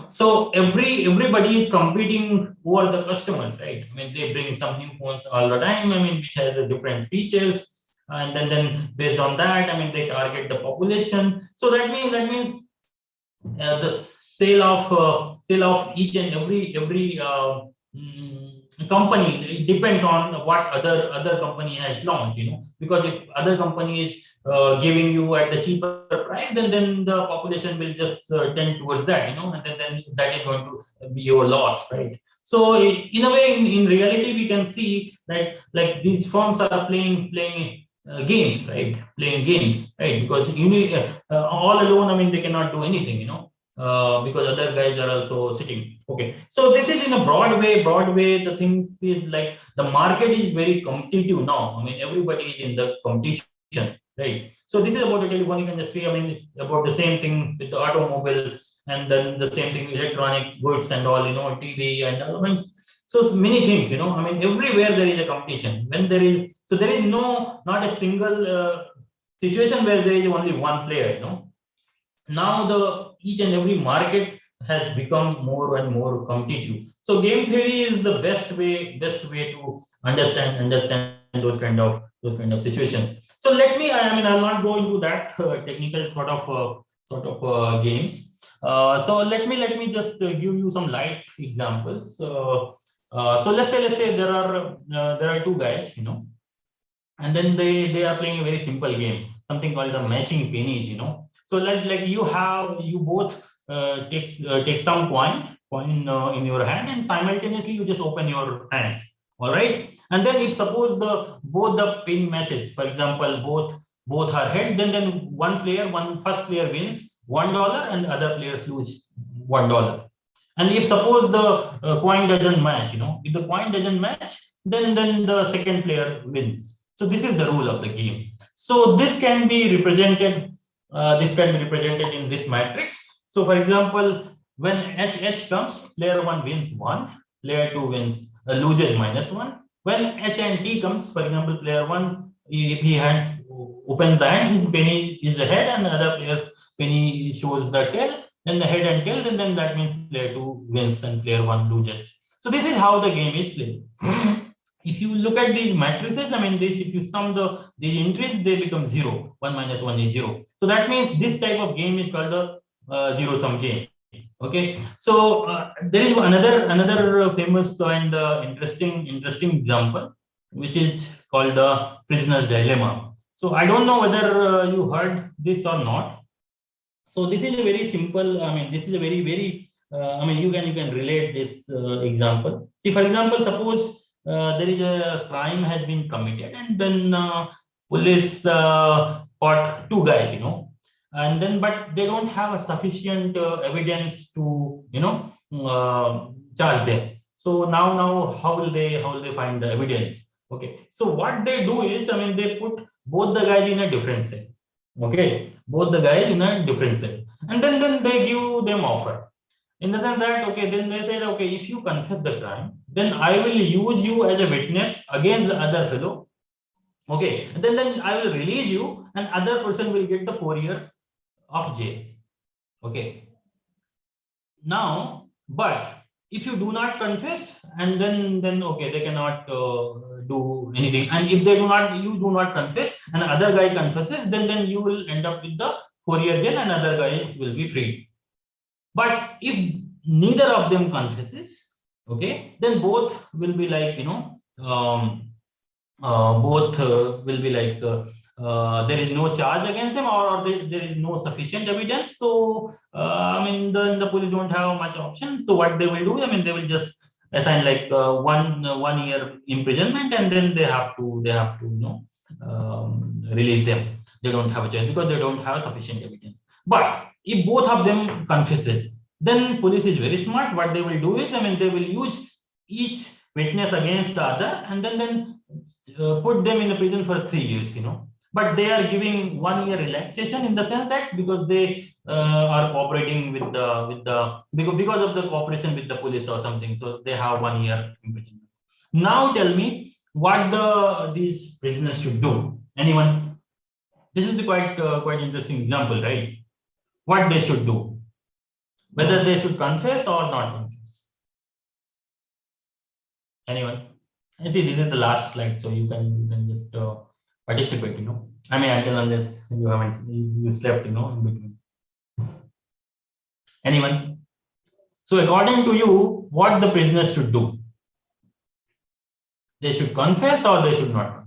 so everybody is competing over the customers, right? I mean, they bring some new phones all the time. I mean, which has different features, and then based on that, I mean, they target the population. So that means the sale of each and every company, it depends on what other company has launched, because if other company is giving you at the cheaper price, then the population will just tend towards that, and then that is going to be your loss, right? So in a way, in reality, we can see that like these firms are playing games, right? Playing games, right? Because you need all alone, I mean, they cannot do anything, because other guys are also sitting. Okay, so this is in a broad way. The things is like the market is very competitive now. I mean, everybody is in the competition, right? So this is about the telephonic industry. I mean, it's about the same thing with the automobile, and then the same thing with electronic goods and all, TV and all. I mean, so many things, I mean, everywhere there is a competition. When there is, so there is not a single situation where there is only one player, Now each and every market has become more and more competitive. So game theory is the best way to understand those kind of situations. So let me, I mean, I'll not go into that technical games. So let me just give you some light examples. So let's say there are two guys, and then they are playing a very simple game, something called the matching pennies. So like you both take some coin in your hand, and simultaneously you just open your hands. All right, and then if suppose both the penny matches, for example, both are head, then one first player wins $1 and other players lose $1. And if suppose the coin doesn't match, if the coin doesn't match, then the second player wins. So this is the rule of the game. So this can be represented. In this matrix. So for example, when H comes, player one wins one, player two loses -1. When H and T comes, for example, player one, if he opens the hand, his penny is the head, and the other player's penny shows the tail. Then the head and tail, then that means player two wins and player one loses. So this is how the game is played. If you look at these matrices, I mean, if you sum these entries, they become 0. 1 minus 1 is 0. So that means this type of game is called a zero-sum game. Okay. So there is another famous and interesting example, which is called the prisoner's dilemma. So I don't know whether you heard this or not. So this is a very simple. I mean, this is a very. I mean, you can relate this example. See, for example, suppose there is a crime has been committed, and then police caught two guys, and then but they don't have a sufficient evidence to charge them. So now how will they find the evidence? Okay. So what they do is, I mean, they put both the guys in a different cell. Okay, both the guys in a different cell, and then they give them offer, in the sense that, okay, then they say, okay, if you confess the crime, then I will use you as a witness against the other fellow. Okay, and then I will release you, and other person will get the 4 years of jail. Okay. Now, but if you do not confess, and then okay, they cannot do anything. And if you do not confess, and other guy confesses, then you will end up with the 4 year jail, and other guys will be free. But if neither of them confesses, okay, then both will be like, both will be like there is no charge against them, or there is no sufficient evidence. So I mean, the police don't have much option. So what they will do, I mean, they will just assign like 1 year imprisonment, and then they have to release them. They don't have a choice because they don't have sufficient evidence. But if both of them confesses, then police is very smart. What they will do is, I mean, they will use each witness against the other, and then put them in a prison for 3 years, but they are giving 1 year relaxation, in the sense that because they are cooperating with the because of the cooperation with the police or something, so they have 1 year imprisonment. Now tell me what these prisoners should do. Anyone? This is the quite interesting example, right? What they should do, whether they should confess or not confess. Anyone? I see this is the last slide, so you can just participate. I mean, unless you slept, in between. Anyone? So according to you, what the prisoners should do? They should confess or they should not confess?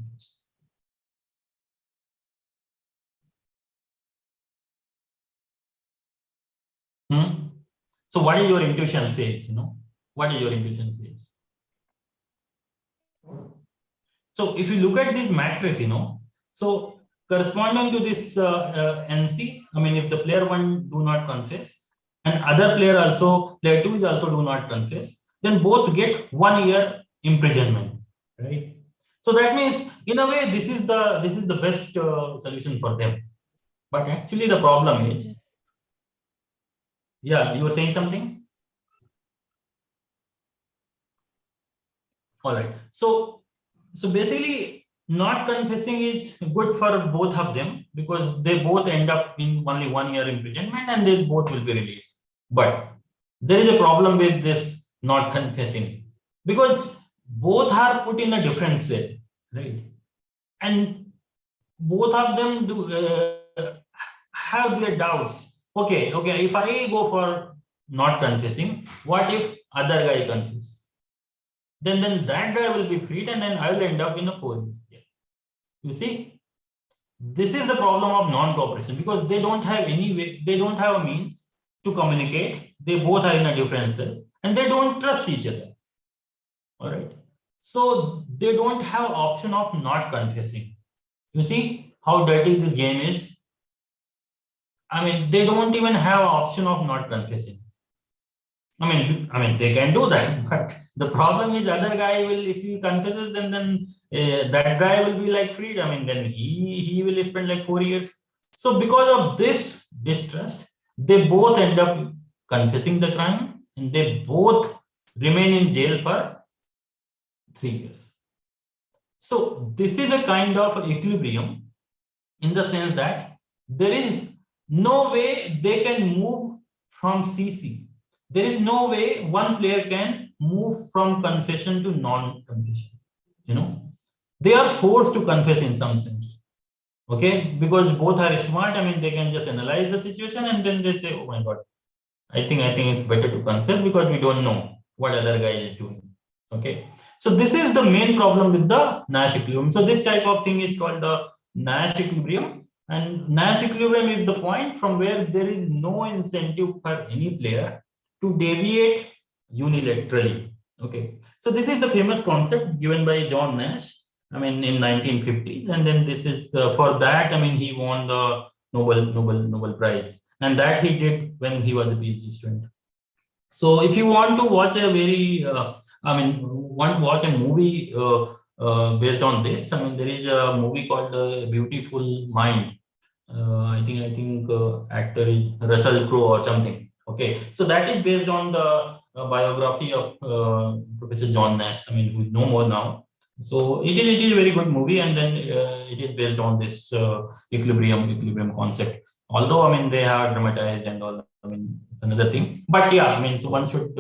So what is your intuition says? What is your intuition says? So if you look at this matrix, so corresponding to this NC, I mean, if the player one do not confess, and other player two is also do not confess, then both get 1 year imprisonment, right? So that means, in a way, this is the best solution for them. But actually, the problem is, yeah, you were saying something. All right. So basically, not confessing is good for both of them, because they both end up in only 1 year imprisonment, and they both will be released. But there is a problem with this not confessing, because both are put in a different way, right? And both of them do have their doubts. Okay, if I go for not confessing, what if other guy confess? Then that guy will be freed, and then I will end up in a 4 years jail. You see, this is the problem of non-cooperation, because they don't have any way, they don't have a means to communicate. They both are in a different cell, and they don't trust each other. All right. So they don't have option of not confessing. You see how dirty this game is. I mean, they don't even have option of not confessing. I mean, they can do that, but the problem is other guy will, if he confesses, then that guy will be like freed. I mean, then he will spend like 4 years. So because of this distrust, they both end up confessing the crime, and they both remain in jail for 3 years. So this is a kind of equilibrium, in the sense that there is no way they can move from CC. There is no way one player can move from confession to non-confession. You know, they are forced to confess in some sense. Okay, because both are smart. I mean, they can just analyze the situation, and then they say, "Oh my God, I think it's better to confess, because we don't know what other guy is doing." Okay, so this is the main problem with the Nash equilibrium. So this type of thing is called the Nash equilibrium, and Nash equilibrium is the point from where there is no incentive for any player to deviate unilaterally. Okay, so this is the famous concept given by John Nash. I mean, in 1950, and then this is for that. I mean, he won the Nobel Prize, and that he did when he was a PhD student. So if you want to watch a very, want to watch a movie based on this, I mean, there is a movie called Beautiful Mind. I think actor is Russell Crowe or something. Okay, so that is based on the biography of Professor John Nash. I mean, who is no more now. So it is a very good movie, and then it is based on this equilibrium concept. Although I mean they have dramatized and all. I mean it's another thing, but yeah, I mean so one should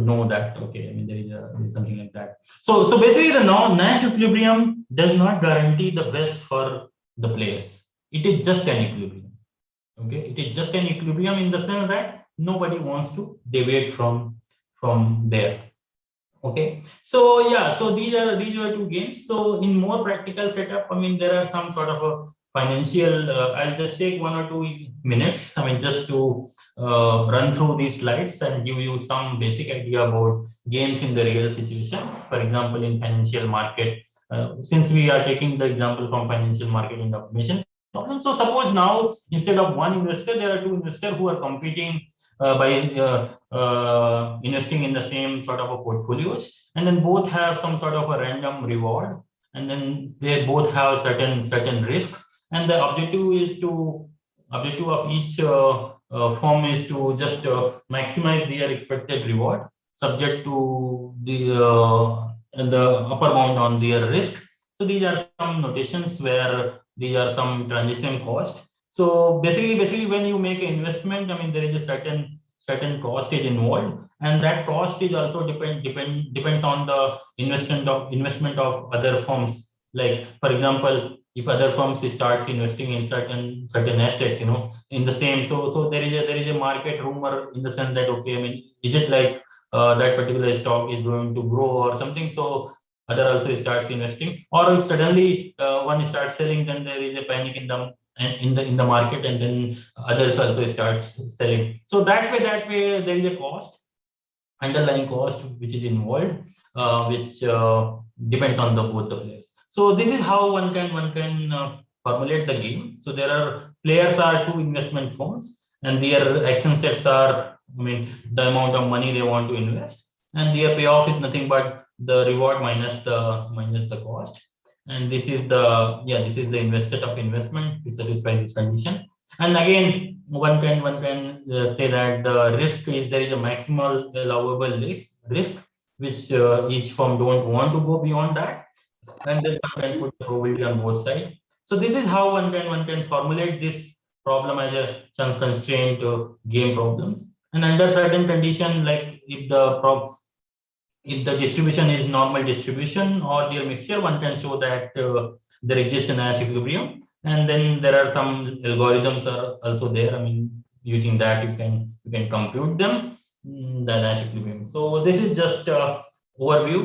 know that. Okay, I mean there is something like that. So basically the Nash equilibrium does not guarantee the best for the players. It is just an equilibrium. Okay, it is just an equilibrium in the sense that nobody wants to deviate from there. Okay, so yeah, so these are two games. So in more practical setup, I mean there are some sort of a financial. I'll just take 1 or 2 minutes. I mean just to run through these slides and give you some basic idea about games in the real situation. For example, in financial market, since we are taking the example from financial market and automation problem. So suppose now instead of one investor, there are two investors who are competing by investing in the same sort of a portfolios, and then both have some sort of a random reward, and then they both have certain risk, and the objective of each firm is to just maximize their expected reward subject to the upper bound on their risk. So these are some notations where these are some transition costs. So basically, when you make an investment, I mean there is a certain cost is involved, and that cost is also depends on the investment of other firms. Like for example, if other firms starts investing in certain assets, you know, in the same, so there is a market rumor in the sense that okay, I mean, is it like that particular stock is going to grow or something? So other also starts investing, or if suddenly one starts selling, then there is a panic in the market, and then others also starts selling. So that way there is a cost, underlying cost which is involved, which depends on the both the players. So this is how one can formulate the game. So there are players are two investment firms, and their action sets are, I mean, the amount of money they want to invest, and their payoff is nothing but the reward minus the cost. And this is the set of investment to satisfy this condition. And again, one can say that the risk is there is a maximal allowable risk which each firm don't want to go beyond that, and then one can put the probability on both sides. So this is how one can formulate this problem as a some constraint game problems. And under certain condition, like if the distribution is normal distribution or their mixture, one can show that there exists an Nash equilibrium. And then there are some algorithms are also there. I mean, using that you can compute them, the Nash equilibrium. So this is just overview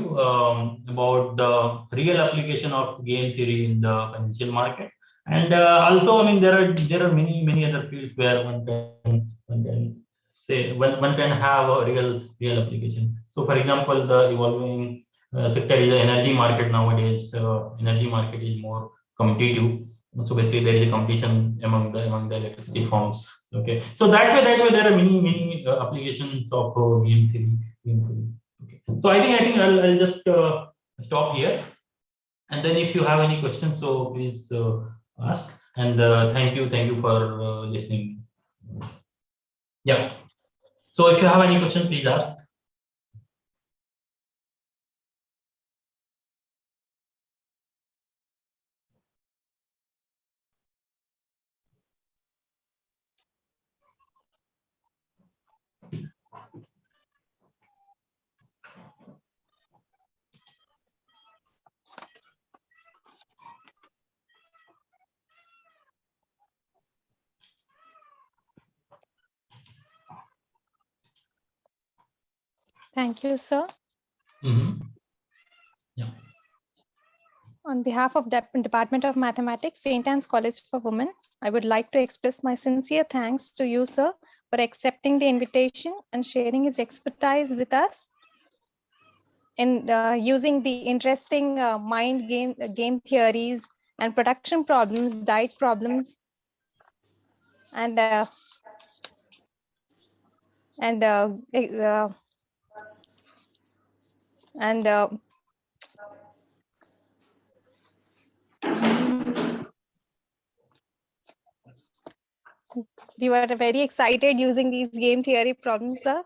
about the real application of game theory in the financial market. And also, I mean, there are many other fields where one can say one can have a real application. So, for example, the evolving sector is the energy market nowadays. Energy market is more competitive. So basically, there is a competition among the electricity firms. Okay, so that way there are many applications of game theory. Game theory. Okay, so I think I'll just stop here, and then if you have any questions, so please ask. And thank you for listening. Yeah. So if you have any question, please ask. Thank you, sir. Yeah. On behalf of Department of Mathematics, St. Anne's College for Women, I would like to express my sincere thanks to you, sir, for accepting the invitation and sharing his expertise with us in using the interesting mind game theories and production problems, diet problems, and and uh, uh, and we were very excited using these game theory problems, sir.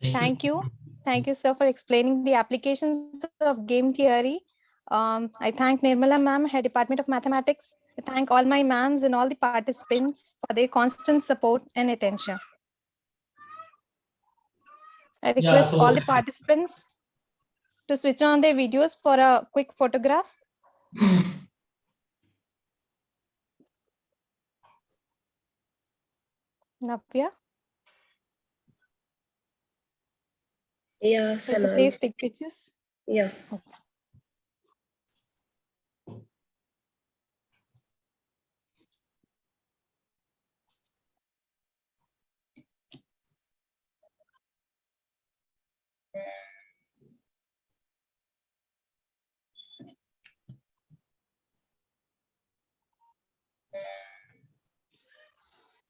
Thank you. Thank you, sir, for explaining the applications of game theory. I thank Nirmala ma'am, Head Department of Mathematics. I thank all my ma'ams and all the participants for their constant support and attention. I request all the participants to switch on their videos for a quick photograph. Navya, Yeah, could you St.Ann. please take pictures? Yeah.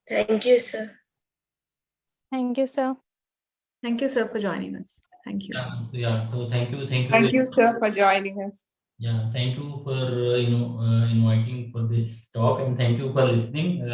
Thank you, sir. Thank you, sir. Thank you, sir, for joining us. Thank you. So thank you. Thank you, sir, for joining us. Yeah, thank you for inviting for this talk, and thank you for listening.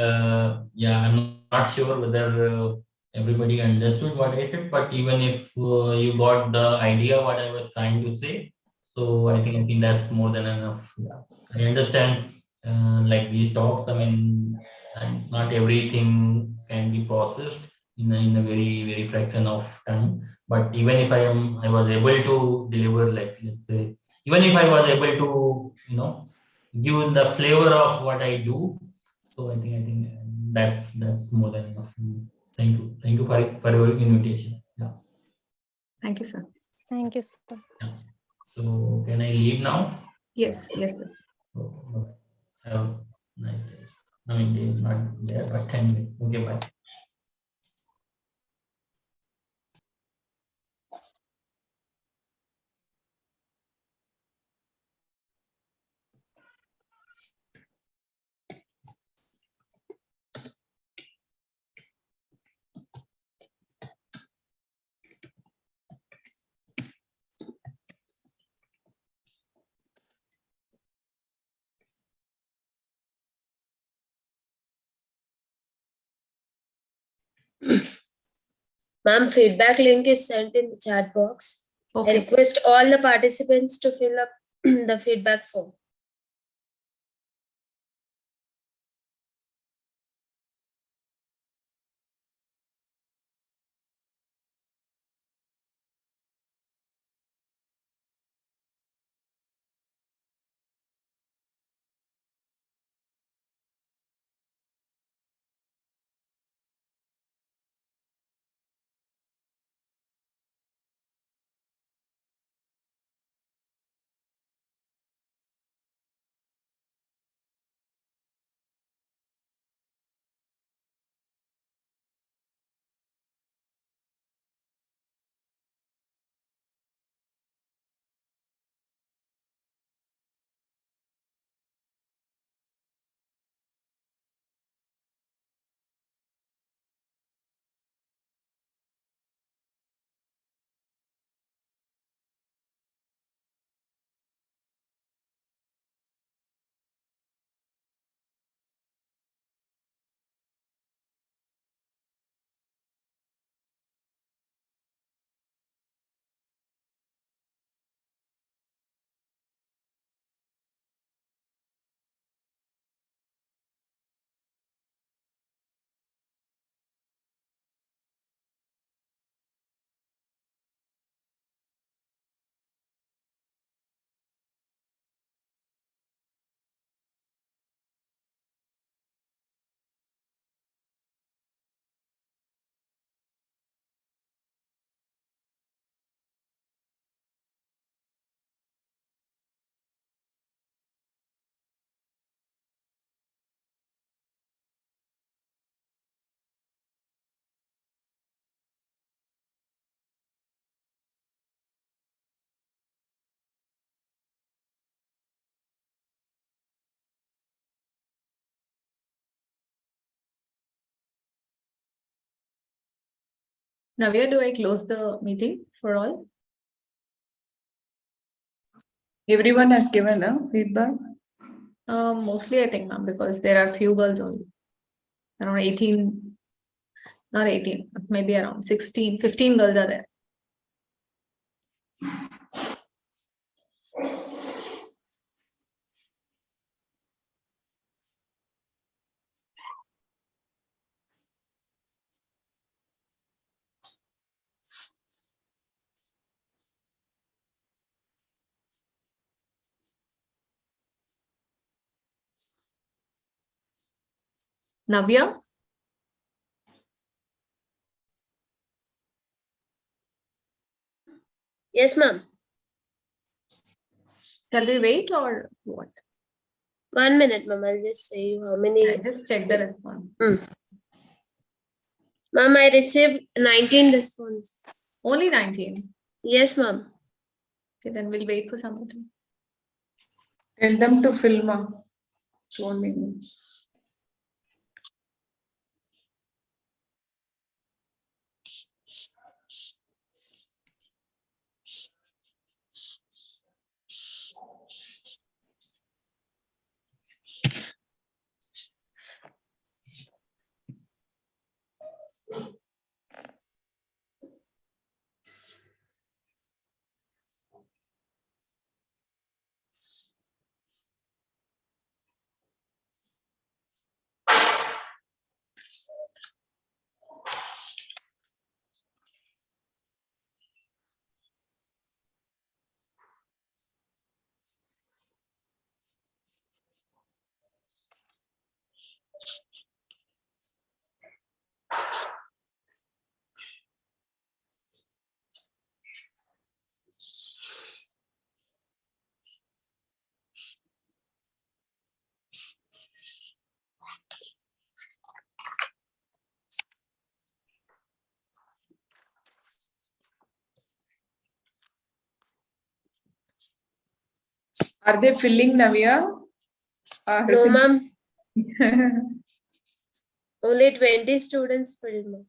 Yeah, I'm not sure whether everybody understood what I said, but even if you got the idea what I was trying to say, so I think that's more than enough. Yeah, I understand. Like these talks, I mean, and not everything can be processed in a very fraction of time. But even if I was able to deliver, like let's say, even if I was able to, give the flavor of what I do, so I think that's more than enough. Thank you for your invitation. Yeah. Thank you, sir. Thank you, sir. Yeah. So can I leave now? Yes, yes, sir. Okay. Bye. Have a nice day. I mean, day is not there, but anyway. Okay. Bye. Ma'am, feedback link is sent in the chat box. I Okay. request all the participants to fill up the feedback form. Navya, do I close the meeting for all? Everyone has given a feedback. Mostly, I think, ma'am, because there are few girls only. Around 18, not 18, maybe around 16, 15 girls are there. Navya? Yes, ma'am. Shall we wait or what? 1 minute, ma'am. I'll just say you how many. I just check the response. Ma'am, I received 19 response. Only 19. Yes, ma'am. Okay, then we'll wait for some more time. Tell them to film. Show me. Are they filling, Navya? No, ma'am. Only 20 students filled, ma'am.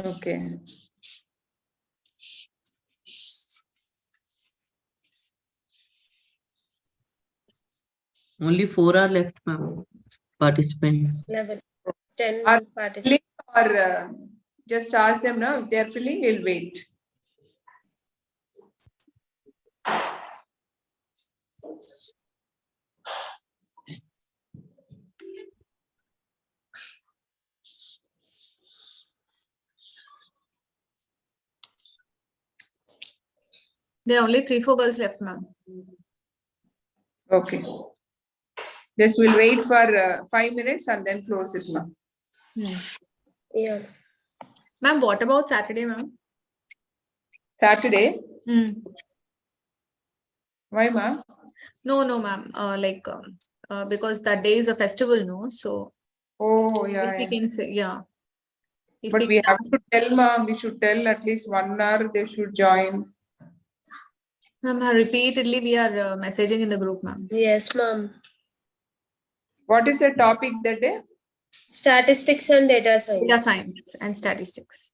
Okay. Only 4 are left, ma'am. Participants. 11. 10 Are participants. filling or just ask them now? If they are filling, we'll wait. There are only 3-4 girls left, ma'am. Okay. Just we'll wait for 5 minutes and then close it, ma'am. Yeah. Ma'am, what about Saturday, ma'am? Saturday? Why, ma'am? No, ma'am. Because that day is a festival, no? So, Oh, if yeah. we Yeah. can say, yeah. If But we can have ask- to tell, ma'am. We should tell at least 1 hour they should join. Ma'am, repeatedly we are messaging in the group, ma'am. Yes, ma'am. What is the topic that day? Statistics and data science. Data science and statistics.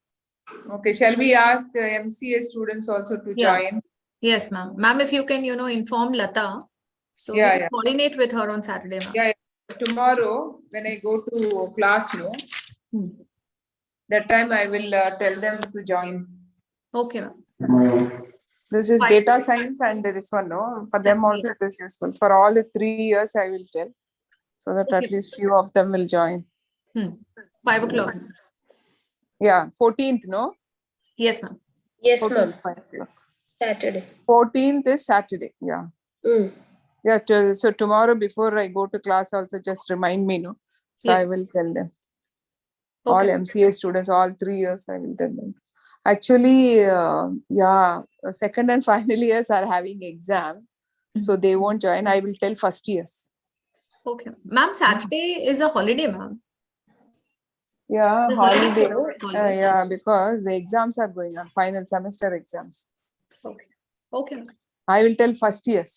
Okay, shall we ask MCA students also to Yeah. join? Yes, ma'am. Ma'am, if you can, inform Lata. So, Yeah, we'll yeah. coordinate with her on Saturday, ma'am. Yeah, yeah. Tomorrow, when I go to class, no, Hmm. that time I will tell them to join. Okay, ma'am. This is Fine. data science and this one, no? For them also it is useful. For all the 3 years, I will tell. So that Okay. at least few of them will join. 5 o'clock. Yeah, 14th, no? Yes, ma'am. Yes, 14th, ma'am. 5 o'clock. Saturday. 14th is Saturday, yeah. Yeah, so tomorrow before I go to class also just remind me, no? So Yes. I will tell them. Okay. All MCA students, all 3 years, I will tell them. Actually, second and final years are having exam. So they won't join. I will tell first years. Okay. Ma'am, Saturday is a holiday, ma'am. Yeah, The holiday. holiday. Yeah, because the exams are going on, final semester exams. Okay. Okay. ma'am. I will tell first years.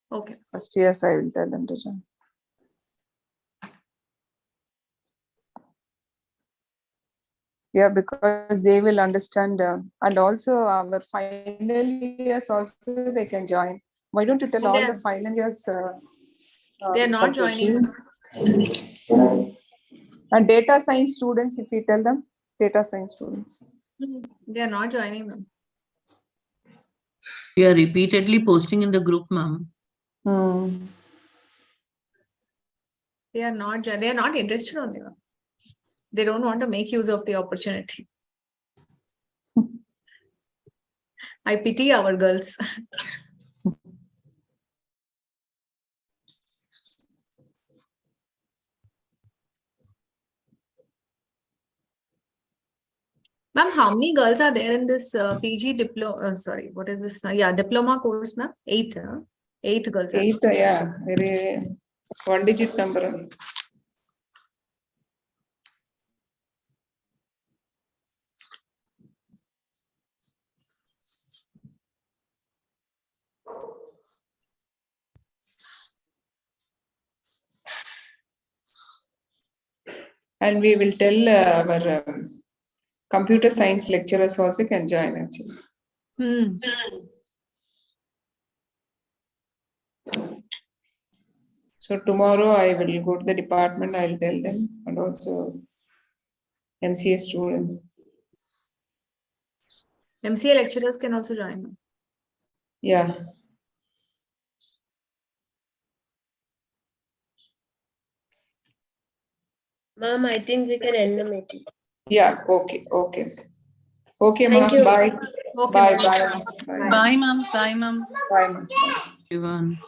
Okay. First years, I will tell them to join. Yeah, because they will understand, and also our final years also they can join. Why don't you tell all the final years? They are not joining. And data science students, if you tell them, data science students. They are not joining them. We are repeatedly posting in the group, ma'am. They are not interested only. They don't want to make use of the opportunity. I pity our girls. Ma'am, how many girls are there in this PG diploma? Sorry, what is this? Yeah, diploma course, ma'am. 8. 8 girls. 8, yeah, very 1-digit number. And we will tell our computer science lecturers also can join actually. So tomorrow I will go to the department, I'll tell them, and also MCA students. MCA lecturers can also join. Yeah. Ma'am, I think we can end the meeting. Yeah, okay. Okay, Thank ma'am. you. Bye. Okay, Bye, ma'am. bye. Bye, ma'am. Bye, ma'am. Bye, ma'am. Everyone.